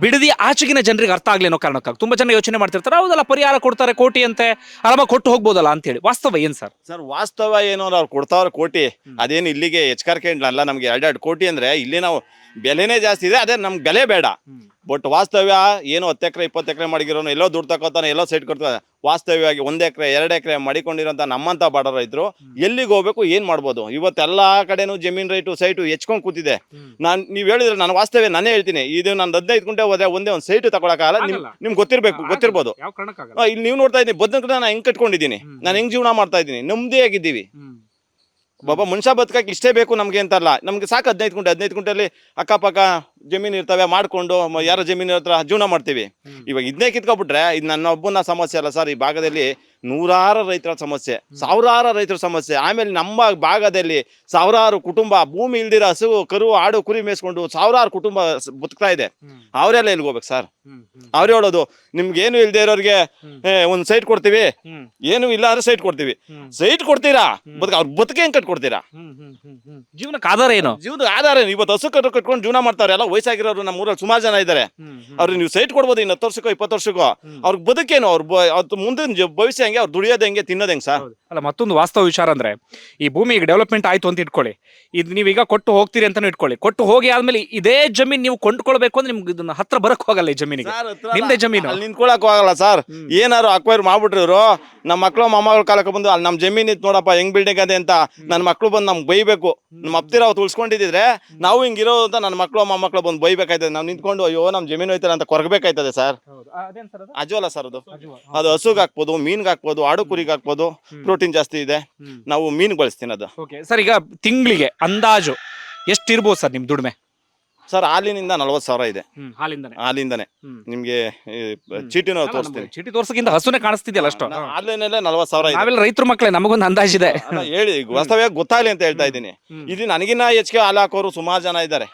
Speaker 2: ಬಿಡದಿ ಆಚೆಗಿನ ಜನರಿಗೆ ಅರ್ಥ ಆಗಲಿ ಅನ್ನೋ ಕಾರಣಕ್ಕಾಗಿ ತುಂಬ ಜನ ಯೋಚನೆ ಮಾಡ್ತಿರ್ತಾರೆ, ಹೌದಲ್ಲ ಪರಿಹಾರ ಕೊಡ್ತಾರೆ ಕೋಟಿ ಅಂತೆ, ಆರಾಮಾಗಿ ಕೊಟ್ಟು ಹೋಗ್ಬೋದಲ್ಲ ಅಂತೇಳಿ. ವಾಸ್ತವ ಏನು ಸರ್?
Speaker 1: ಸರ್ ವಾಸ್ತವ ಏನು ಅಂದ್ರೆ ಅವ್ರು ಕೊಡ್ತಾವ್ರ ಕೋಟಿ ಅದೇನು ಇಲ್ಲಿಗೆ ಹೆಚ್ಕಾರ್ಕೊಂಡ್ಲಲ್ಲ. ನಮ್ಗೆ 2 ಕೋಟಿ ಅಂದ್ರೆ ಇಲ್ಲಿ ನಾವು ಬೆಲೆನೇ ಜಾಸ್ತಿ ಇದೆ, ಅದೇ ನಮ್ಗೆ ಬೆಲೆ ಬೇಡ. ಬಟ್ ವಾಸ್ತವ್ಯ ಏನು 10 ಎಕರೆ 20 ಎಕರೆ ಮಾಡಿರೋನು ಎಲ್ಲೋ ದುಡ್ಡು ತಗೋತಾನೆ, ಎಲ್ಲೋ ಸೈಟ್ ಕೊಡ್ತಾನೆ. ವಾಸ್ತವ್ಯವಾಗಿ 1 ಎಕರೆ 2 ಎಕರೆ ಮಾಡಿಕೊಂಡಿರೋಂಥ ನಮ್ಮಂಥ ಬಡ ರೈತರು ಎಲ್ಲಿಗೆ ಹೋಗ್ಬೇಕು, ಏನು ಮಾಡ್ಬೋದು? ಇವತ್ತೆಲ್ಲ ಕಡೆನೂ ಜಮೀನು ರೈಟು ಸೈಟು ಹೆಚ್ಕೊಂಡು ಕೂತಿದೆ. ನೀವು ಹೇಳಿದ್ರೆ ನಾನು ವಾಸ್ತವ್ಯ ನಾನೇ ಹೇಳ್ತೀನಿ, ಇದು ನಾನು 15 ಗುಂಟೆ ಹೋದ್ರೆ ಒಂದೇ ಒಂದು ಸೈಟು ತಗೊಳಕ್ಕಾಗಲ್ಲ. ನಿಮ್ಗೆ ಗೊತ್ತಿರ್ಬೋದು. ಇಲ್ಲಿ ನೀವು ನೋಡ್ತಾ ಇದ್ದೀನಿ, ಬದುಕನ್ನ ನಾನು ಹೆಂಗ್ ಕಟ್ಕೊಂಡಿದ್ದೀನಿ, ನಾನು ಹೆಂಗ್ ಜೀವನ ಮಾಡ್ತಾ ಇದ್ದೀನಿ, ನೆಮ್ಮದಿಯಾಗಿದ್ದೀವಿ. ಬಾಬಾ ಮನುಷ್ಯ ಬದುಕಕ್ಕೆ ಇಷ್ಟೇ ಬೇಕು ನಮಗೆ ಅಂತಲ್ಲ, ನಮ್ಗೆ ಸಾಕು 15 ಗುಂಟೆಯಲ್ಲಿ ಅಕ್ಕಪಕ್ಕ ಜಮೀನು ಇರ್ತವೆ, ಮಾಡ್ಕೊಂಡು ಯಾರ ಜಮೀನು ಹತ್ರ ಜೀವನ ಮಾಡ್ತೀವಿ. ಇವಾಗ ಇದನ್ನೇ ಕಿತ್ಕೊಬಿಟ್ರೆ ಇದು ನನ್ನ ಒಬ್ಬನ ಸಮಸ್ಯೆ ಅಲ್ಲ ಸರ್. ಈ ಭಾಗದಲ್ಲಿ ನೂರಾರು ರೈತರ ಸಮಸ್ಯೆ, ಸಾವಿರಾರು ರೈತರ ಸಮಸ್ಯೆ. ಆಮೇಲೆ ನಮ್ಮ ಭಾಗದಲ್ಲಿ ಸಾವಿರಾರು ಕುಟುಂಬ ಭೂಮಿ ಇಲ್ದಿರ ಹಸು ಕರು ಆಡು ಕುರಿ ಮೇಯಿಸ್ಕೊಂಡು ಸಾವಿರಾರು ಕುಟುಂಬ ಬದುಕ್ತಾ ಇದೆ. ಅವರೆಲ್ಲ ಎಲ್ಲಿಗೆ ಹೋಗ್ಬೇಕು ಸರ್? ಅವ್ರು ಹೇಳೋದು ನಿಮ್ಗೆ ಏನು ಇಲ್ದೇ ಇರೋರಿಗೆ ಒಂದು ಸೈಟ್ ಕೊಡ್ತೀವಿ, ಏನು ಇಲ್ಲ ಅಂದ್ರೆ ಸೈಟ್ ಕೊಡ್ತೀವಿ. ಸೈಟ್ ಕೊಡ್ತೀರಾ, ಅವ್ರ ಬದುಕೆ ಹೆಂಗ್ ಕಟ್ಕೊಡ್ತೀರಾ?
Speaker 2: ಜೀವನಕ್ಕೆ ಆಧಾರ ಏನು?
Speaker 1: ಜೀವನದ ಆಧಾರ ಏನು? ಇವತ್ತು ಹಸು ಕಟ್ಕೊಂಡು ಜೀವನ ಮಾಡ್ತಾರೆ, ಎಲ್ಲ ವಯಸ್ಸಾಗಿರೋರು ನಮ್ಮ ಊರಲ್ಲಿ ಸುಮಾರು ಜನ ಇದ್ದಾರೆ. ಅವ್ರಿಗೆ ನೀವು ಸೈಟ್ ಕೊಡ್ಬೋದು, ಇನ್ನು 10 ವರ್ಷಕ್ಕೋ 20 ವರ್ಷಕ್ಕೋ. ಅವ್ರಿಗೆ ಬದುಕೇನು? ಅವ್ರ ಮುಂದಿನ ಭವಿಷ್ಯ ಹೆಂಗೆ, ಅವ್ರು ದುಡಿಯೋದು ಹೆಂಗೆ, ತಿನ್ನೋದು ಹೆಂಗೆ ಸರ್?
Speaker 2: ಅಲ್ಲ, ಮತ್ತೊಂದು ವಾಸ್ತವ ವಿಚಾರ ಅಂದ್ರೆ, ಈ ಭೂಮಿ ಈಗ ಡೆವಲಪ್ಮೆಂಟ್ ಆಯ್ತು ಅಂತ ಇಟ್ಕೊಳ್ಳಿ, ಇದು ನೀವೀಗ ಕೊಟ್ಟು ಹೋಗ್ತೀರಿ ಅಂತಾನು ಇಟ್ಕೊಳ್ಳಿ. ಕೊಟ್ಟು ಹೋಗಿ ಆದ್ಮೇಲೆ ಇದೇ ಜಮೀನ್ ನೀವು ಕೊಂಡ್ಕೊಳ್ಬೇಕು ಅಂದ್ರೆ ನಿಮ್ಗೆ ಇದನ್ನ ಹತ್ರ ಬರಕ್ ಹೋಗಲ್ಲ. ಈ ಜಮೀನಿಗೆ ನಿಮ್ದೇ ಜಮೀನು, ಅಲ್ಲಿ
Speaker 1: ನಿಂತ್ಕೊಳಕ್ ಹೋಗಲ್ಲ ಸರ್. ಏನಾರು ಅಕ್ವೈರ್ ಮಾಡ್ಬಿಟ್ರು ನಮ್ಮ ಮಕ್ಳು ಮೊಮ್ಮಗಳ ಕಾಲಕ್ಕೆ ಬಂದು ಅಲ್ಲಿ ನಮ್ಮ ಜಮೀನ್ ಇತ್ತು ನೋಡಪ್ಪ ಹೆಂಗ್ ಬಿಲ್ಡಿಂಗ್ ಅದೇ ಅಂತ ನನ್ನ ಮಕ್ಳು ಬಂದು ನಮ್ಗೆ ಬೈಬೇಕು. ನಮ್ಮ ಅಪ್ತಿರ ಅವತ್ತು ಉಳ್ಸ್ಕೊಂಡಿದ್ರೆ ನಾವು ಹಿಂಗಿರೋ ಅಂತ ನನ್ನ ಮಕ್ಳು ಮೊಮ್ಮಕ್ಳು ಮಕ್ಳು ಬಂದು ಬೈಬೇಕಾಯ್ತದೆ, ನಾವು ನಿಂತ್ಕೊಂಡು ಅಯ್ಯೋ ನಮ್ಮ ಜಮೀನು ಐತಲ್ಲ ಅಂತ ಕೊರಗಬೇಕಾಯ್ತದೆ ಸರ್. ಅಜೋಲ ಸರ್ ಅದು ಹಸುಗೆ ಹಾಕ್ಬೋದು, ಮೀನ್ಗೆ ಹಾಕ್ಬೋದು, ಆಡು ಕುರಿಗೆ ಹಾಕ್ಬೋದು, ಪ್ರೋಟೀನ್ ಜಾಸ್ತಿ ಇದೆ. ನಾವು ಮೀನ್ ಬಳಸ್ತೀನಿ ಅದು.
Speaker 2: ಸರ್ ಈಗ ತಿಂಗಳಿಗೆ ಅಂದಾಜು ಎಷ್ಟಿರ್ಬೋದು ಸರ್ ನಿಮ್ ದುಡಿಮೆ?
Speaker 1: ಸರ್ ಹಾಲಿನಿಂದ 40,000 ಇದೆ. ಹಾಲಿಂದಾನೆ ನಿಮ್ಗೆ ಚೀಟಿನೂ ತೋರಿಸ್ತೀನಿ.
Speaker 2: ಚೀಟಿ ತೋರ್ಸಕ್ಕಿಂತ ಹಸುನೇ ಕಾಣಿಸ್ತಿದ್ಯಲ್ಲ ಅಷ್ಟು.
Speaker 1: ಹಾಲಿನಲ್ಲೇ 40,000 ಇದೆ.
Speaker 2: ನಾವೆಲ್ಲ ರೈತರ ಮಕ್ಳೇ, ನಮಗೊಂದು ಅಂದಾಜಿದೆ.
Speaker 1: ಹೇಳಿ ವಾಸ್ತವ್ಯ ಗೊತ್ತಾಗ್ಲಿ ಅಂತ ಹೇಳ್ತಾ ಇದ್ದೀನಿ. ಇಲ್ಲಿ ನನಗಿನ್ನ ಹೆಚ್ಚಿಗೆ ಹಾಲು ಹಾಕೋರು ಸುಮಾರು ಜನ ಇದ್ದಾರೆ.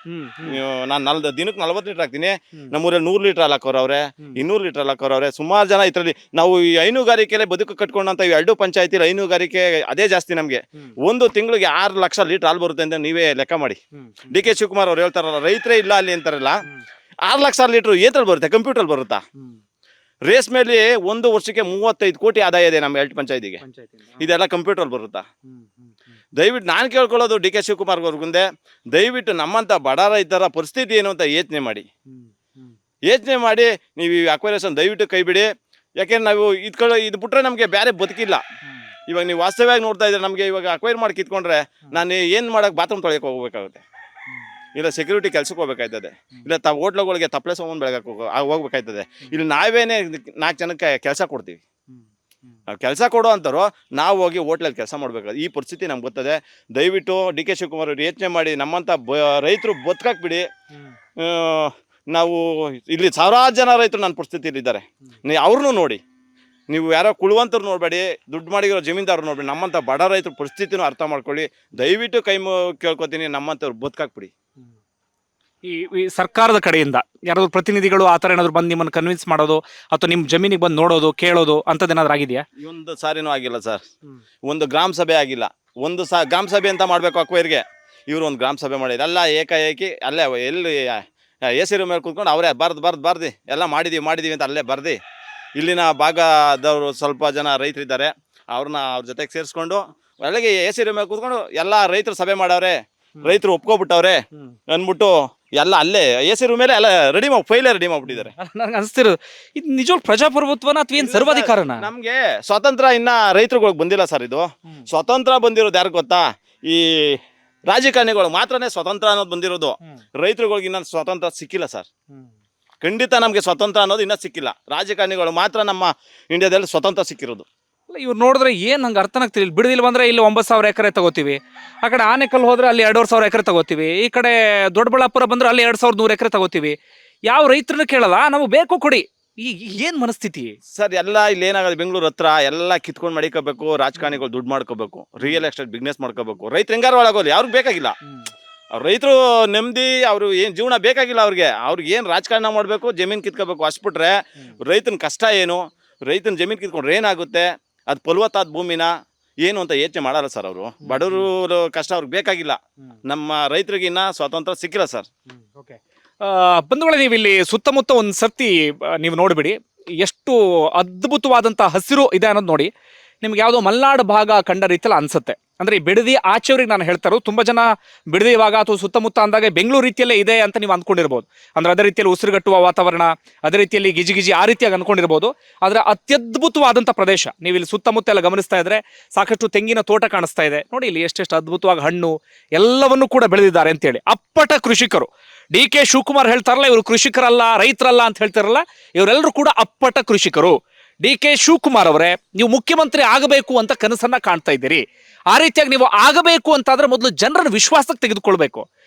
Speaker 1: ನಾನು ದಿನಕ್ಕೆ 40 ಲೀಟರ್ ಹಾಕ್ತೀನಿ. ನಮ್ಮೂರಲ್ಲಿ 100 ಲೀಟರ್ ಹಾಲು ಹಾಕೋರವ್ರೆ, 200 ಲೀಟರ್ ಹಾಲು ಹಾಕೋರವ್ರೆ. ಸುಮಾರು ಜನ ಇದ್ರಲ್ಲಿ ನಾವು ಈ ಹೈನುಗಾರಿಕೆಲೆ ಬದುಕು ಕಟ್ಕೊಂಡಂತ 2 ಪಂಚಾಯತಿ ಹೈನುಗಾರಿಕೆ ಅದೇ ಜಾಸ್ತಿ. ನಮ್ಗೆ ಒಂದು ತಿಂಗಳಿಗೆ 6 ಲಕ್ಷ ಲೀಟರ್ ಹಾಲು ಬರುತ್ತೆ ಅಂತ ನೀವೇ ಲೆಕ್ಕ ಮಾಡಿ. ಡಿ.ಕೆ. ಶಿವಕುಮಾರ್ ಅವ್ರು ಹೇಳ್ತಾರಲ್ಲ, ರೈತರೇ ಇಲ್ಲ ಅಲ್ಲಿ ಅಂತಾರಲ್ಲ. 6 ಲಕ್ಷ ಲೀಟರ್ ಏತ್ರಲ್ಲಿ ಬರುತ್ತೆ? ಕಂಪ್ಯೂಟರ್ ಬರುತ್ತಾ? ರೇಸ್ ಮೇಲೆ ಒಂದು ವರ್ಷಕ್ಕೆ 35 ಕೋಟಿ ಆದಾಯ ಇದೆ ನಮ್ಮ 2 ಪಂಚಾಯತಿಗೆ. ಇದೆಲ್ಲ ಕಂಪ್ಯೂಟರ್ ಬರುತ್ತಾ? ದಯವಿಟ್ಟು ನಾನು ಕೇಳ್ಕೊಳ್ಳೋದು ಡಿ.ಕೆ. ಶಿವಕುಮಾರ್ ಅವ್ರಿಗುಂದೆ, ದಯವಿಟ್ಟು ನಮ್ಮಂತ ಬಡ ರೈತರ ಪರಿಸ್ಥಿತಿ ಏನು ಅಂತ ಯೋಚನೆ ಮಾಡಿ. ನೀವು ಈ ಅಕ್ವೇರಿಯೇಷನ್ ದಯವಿಟ್ಟು ಕೈ ಬಿಡಿ. ಯಾಕೆಂದ್ರೆ ನಾವು ಇದು ಬಿಟ್ರೆ ನಮಗೆ ಬೇರೆ ಬದುಕಿಲ್ಲ. ಇವಾಗ ನೀವು ವಾಸ್ತವ್ಯವಾಗಿ ನೋಡ್ತಾ ಇದ್ರೆ ನಮಗೆ ಇವಾಗ ಅಕ್ವೈರ್ ಮಾಡಿ ಕಿತ್ಕೊಂಡ್ರೆ ನಾನು ಏನು ಮಾಡಕ್ಕೆ ಬಾತ್ರೂಮ್ ತೊಳೆಯಕ್ಕೆ ಹೋಗ್ಬೇಕಾಗುತ್ತೆ, ಇಲ್ಲ ಸೆಕ್ಯೂರಿಟಿ ಕೆಲ್ಸಕ್ಕೆ ಹೋಗ್ಬೇಕಾಯ್ತದೆ, ಇಲ್ಲ ಹೋಟ್ಲುಗಳಿಗೆ ತಪ್ಪಲೆ ಸಾಮಾನು ಬೆಳಗಕ್ಕೆ ಹೋಗ್ಬೇಕಾಯ್ತದೆ. ಇಲ್ಲಿ ನಾವೇನೇ 4 ಜನಕ್ಕೆ ಕೆಲಸ ಕೊಡ್ತೀವಿ. ನಾವು ಕೆಲಸ ಕೊಡೋ ಅಂತಾರೋ ನಾವು ಹೋಗಿ ಹೋಟ್ಲಲ್ಲಿ ಕೆಲಸ ಮಾಡ್ಬೇಕಾದ್ರೆ ಈ ಪರಿಸ್ಥಿತಿ ನಮ್ಗೆ ಗೊತ್ತದೆ. ದಯವಿಟ್ಟು ಡಿ.ಕೆ. ಶಿವಕುಮಾರ್ ಅವರು ಯೋಚನೆ ಮಾಡಿ ನಮ್ಮಂಥ ರೈತರು ಬದುಕಕ್ಕೆ ಬಿಡಿ. ನಾವು ಇಲ್ಲಿ ಸಾವಿರಾರು ಜನ ರೈತರು ನನ್ನ ಪರಿಸ್ಥಿತಿಲಿದ್ದಾರೆ. ನೀವು ಅವ್ರನ್ನೂ ನೋಡಿ, ನೀವು ಯಾರೋ ಕುಳುವಂತರು ನೋಡಬೇಡಿ, ದುಡ್ಡು ಮಾಡಿರೋ ಜಮೀನ್ದಾರರು ನೋಡಬೇಡಿ. ನಮ್ಮಂಥ ಬಡ ರೈತರ ಪರಿಸ್ಥಿತಿನೂ ಅರ್ಥ ಮಾಡ್ಕೊಳ್ಳಿ. ದಯವಿಟ್ಟು ಕೇಳ್ಕೊತೀನಿ, ನಮ್ಮಂಥವ್ರು ಬದುಕಾಕ್ಬಿಡಿ.
Speaker 2: ಈ ಸರ್ಕಾರದ ಕಡೆಯಿಂದ ಯಾರಾದ್ರು ಪ್ರತಿನಿಧಿಗಳು ಆ ಥರ ಏನಾದ್ರು ಬಂದು ನಿಮ್ಮನ್ನು ಕನ್ವಿನ್ಸ್ ಮಾಡೋದು ಅಥವಾ ನಿಮ್ಮ ಜಮೀನಿಗೆ ಬಂದು ನೋಡೋದು ಕೇಳೋದು ಅಂಥದ್ದೇನಾದ್ರು ಆಗಿದೆಯಾ?
Speaker 1: ಒಂದು ಸಾರಿನೂ ಆಗಿಲ್ಲ ಸರ್. ಒಂದು ಗ್ರಾಮ ಸಭೆ ಆಗಿಲ್ಲ. ಗ್ರಾಮ ಸಭೆ ಅಂತ ಮಾಡಬೇಕು ಅಕ್ವೈರ್ಗೆ. ಇವರು ಒಂದು ಗ್ರಾಮ ಸಭೆ ಮಾಡಿದ್ರು. ಎಲ್ಲ ಏಕಾಏಕಿ ಅಲ್ಲೇ ಎಲ್ಲಿ AC ರೂಮ್ ಮೇಲೆ ಕೂತ್ಕೊಂಡು ಅವರೇ ಬರ್ದು ಎಲ್ಲ ಮಾಡಿದೀವಿ ಅಂತ ಅಲ್ಲೇ ಬರ್ದು. ಇಲ್ಲಿನ ಭಾಗದವರು ಸ್ವಲ್ಪ ಜನ ರೈತರಿದ್ದಾರೆ, ಅವ್ರ ಜೊತೆಗೆ ಸೇರಿಸ್ಕೊಂಡು ಒಳಗೆ AC ರೂಮ್ ಮೇಲೆ ಕೂತ್ಕೊಂಡು ಎಲ್ಲ ರೈತರು ಸಭೆ ಮಾಡವ್ರೆ, ರೈತರು ಒಪ್ಕೊಬಿಟ್ಟವ್ರೆ ಅಂದ್ಬಿಟ್ಟು ಎಲ್ಲ ಅಲ್ಲೇ AC ರೂಮ್ ಮೇಲೆ ಎಲ್ಲ ಫೈಲೇ ರೆಡಿ ಮಾಡ್ಬಿಟ್ಟಿದ್ದಾರೆ.
Speaker 2: ನನಗೆ ಅನಿಸ್ತಿರೋದು ಇದು ನಿಜವಾಗ್ ಪ್ರಜಾಪ್ರಭುತ್ವನ ಅಥವಾ ಏನು ಸರ್ವಾಧಿಕಾರನ?
Speaker 1: ನಮಗೆ ಸ್ವಾತಂತ್ರ್ಯ ಇನ್ನ ರೈತರುಗಳಿಗೆ ಬಂದಿಲ್ಲ ಸರ್. ಇದು ಸ್ವಾತಂತ್ರ್ಯ ಬಂದಿರೋದು ಯಾರು ಗೊತ್ತಾ? ಈ ರಾಜಕಾರಣಿಗಳು ಮಾತ್ರನೇ ಸ್ವಾತಂತ್ರ್ಯ ಅನ್ನೋದು ಬಂದಿರೋದು. ರೈತರುಗಳಿಗೆ ಇನ್ನೂ ಸ್ವಾತಂತ್ರ್ಯ ಸಿಕ್ಕಿಲ್ಲ ಸರ್. ಖಂಡಿತ ನಮಗೆ ಸ್ವಾತಂತ್ರ್ಯ ಅನ್ನೋದು ಇನ್ನೂ ಸಿಕ್ಕಿಲ್ಲ. ರಾಜಕಾರಣಿಗಳು ಮಾತ್ರ ನಮ್ಮ ಇಂಡಿಯಾದಲ್ಲಿ ಸ್ವತಂತ್ರ ಸಿಕ್ಕಿರೋದು.
Speaker 2: ಇವ್ರು ನೋಡಿದ್ರೆ ಏನು ನಂಗೆ ಅರ್ಥನಾಗ್ತಿಲ್ಲ. ಇಲ್ಲಿ ಬಿಡದಿಲ್ಲ ಬಂದರೆ ಇಲ್ಲಿ 9,000 ಎಕರೆ ತಗೋತೀವಿ, ಆ ಕಡೆ ಆನೆಕಲ್ ಹೋದ್ರೆ ಅಲ್ಲಿ 2,500 ಎಕರೆ ತಗೋತೀವಿ, ಈ ಕಡೆ ದೊಡ್ಡಬಳ್ಳಾಪುರ ಬಂದ್ರೆ ಅಲ್ಲಿ 2,100 ಎಕರೆ ತಗೋತೀವಿ. ಯಾವ ರೈತರನ್ನ ಕೇಳಲ್ಲ, ನಾವು ಬೇಕು ಕೊಡಿ. ಏನು ಮನಸ್ಥಿತಿ
Speaker 1: ಸರ್? ಎಲ್ಲ ಇಲ್ಲಿ ಏನಾಗೋದು, ಬೆಂಗಳೂರು ಹತ್ರ ಎಲ್ಲ ಕಿತ್ಕೊಂಡು ಮಡಿಕೋಬೇಕು, ರಾಜಕಾರಣಿಗಳು ದುಡ್ಡು ಮಾಡ್ಕೋಬೇಕು, ರಿಯಲ್ ಎಸ್ಟೇಟ್ ಬಿಸ್ನೆಸ್ ಮಾಡ್ಕೋಬೇಕು. ರೈತರು ಹೆಂಗಾರು ಒಳಗೋಲಿ, ಅವ್ರಿಗೆ ಬೇಕಾಗಿಲ್ಲ. ಅವ್ರು ರೈತರು ನೆಮ್ಮದಿ, ಅವರು ಏನು ಜೀವನ ಬೇಕಾಗಿಲ್ಲ ಅವ್ರಿಗೆ ಏನು ರಾಜಕಾರಣ ಮಾಡಬೇಕು, ಜಮೀನು ಕಿತ್ಕೋಬೇಕು ಅಷ್ಟ್ಬಿಟ್ರೆ ರೈತನ ಕಷ್ಟ ಏನು, ರೈತನ ಜಮೀನು ಕಿತ್ಕೊಂಡ್ರೆ ಏನಾಗುತ್ತೆ, ಅದು ಫಲವತ್ತಾದ ಭೂಮಿನ ಏನು ಅಂತ ಯೋಚನೆ ಮಾಡಲ್ಲ ಸರ್. ಅವರು ಬಡವರು ಕಷ್ಟ ಅವ್ರಿಗೆ ಬೇಕಾಗಿಲ್ಲ. ನಮ್ಮ ರೈತರಿಗೆ ಇನ್ನೂ ಸ್ವಾತಂತ್ರ್ಯ ಸಿಕ್ಕಿಲ್ಲ ಸರ್.
Speaker 2: ಬಂಧುಗಳೇ, ನೀವು ಇಲ್ಲಿ ಸುತ್ತಮುತ್ತ ಒಂದು ಸರ್ತಿ ನೀವು ನೋಡಿಬಿಡಿ, ಎಷ್ಟು ಅದ್ಭುತವಾದಂಥ ಹಸಿರು ಇದೆ ಅನ್ನೋದು ನೋಡಿ. ನಿಮ್ಗೆ ಯಾವುದೋ ಮಲೆನಾಡು ಭಾಗ ಕಂಡ ರೀತಿಯಲ್ಲಿ ಅನ್ಸುತ್ತೆ. ಅಂದರೆ ಈ ಬಿಡದಿ ಆಚೆಯವ್ರಿಗೆ ನಾನು ಹೇಳ್ತಾ ಇರೋದು, ತುಂಬ ಜನ ಬಿಡದಿ ಭಾಗ ಅಥವಾ ಸುತ್ತಮುತ್ತ ಅಂದಾಗ ಬೆಂಗಳೂರು ರೀತಿಯಲ್ಲೇ ಇದೆ ಅಂತ ನೀವು ಅಂದ್ಕೊಂಡಿರ್ಬೋದು. ಅಂದರೆ ಅದೇ ರೀತಿಯಲ್ಲಿ ಉಸಿರುಗಟ್ಟುವ ವಾತಾವರಣ, ಅದೇ ರೀತಿಯಲ್ಲಿ ಗಿಜಿ ಆ ರೀತಿಯಾಗಿ ಅಂದ್ಕೊಂಡಿರ್ಬೋದು. ಆದರೆ ಅತ್ಯದ್ಭುತವಾದಂಥ ಪ್ರದೇಶ. ನೀವು ಇಲ್ಲಿ ಸುತ್ತಮುತ್ತ ಎಲ್ಲ ಗಮನಿಸ್ತಾ ಇದ್ರೆ ಸಾಕಷ್ಟು ತೆಂಗಿನ ತೋಟ ಕಾಣಿಸ್ತಾ ಇದೆ ನೋಡಿ. ಇಲ್ಲಿ ಎಷ್ಟೆಷ್ಟು ಅದ್ಭುತವಾಗಿ ಹಣ್ಣು ಎಲ್ಲವನ್ನೂ ಕೂಡ ಬೆಳೆದಿದ್ದಾರೆ ಅಂತೇಳಿ ಅಪ್ಪಟ ಕೃಷಿಕರು. ಡಿ.ಕೆ. ಶಿವಕುಮಾರ್ ಹೇಳ್ತಾರಲ್ಲ, ಇವರು ಕೃಷಿಕರಲ್ಲ, ರೈತರಲ್ಲ ಅಂತ ಹೇಳ್ತಾರಲ್ಲ, ಇವರೆಲ್ಲರೂ ಕೂಡ ಅಪ್ಪಟ ಕೃಷಿಕರು. ಡಿ.ಕೆ. ಶಿವಕುಮಾರ್ ಅವರೇ, ನೀವು ಮುಖ್ಯಮಂತ್ರಿ ಆಗಬೇಕು ಅಂತ ಕನಸನ್ನ ಕಾಣ್ತಾ ಇದ್ದೀರಿ. ಆ ರೀತಿಯಾಗಿ ನೀವು ಆಗಬೇಕು ಅಂತಾದ್ರೆ ಮೊದಲು ಜನರನ್ನು ವಿಶ್ವಾಸಕ್ಕೆ ತೆಗೆದುಕೊಳ್ಬೇಕು.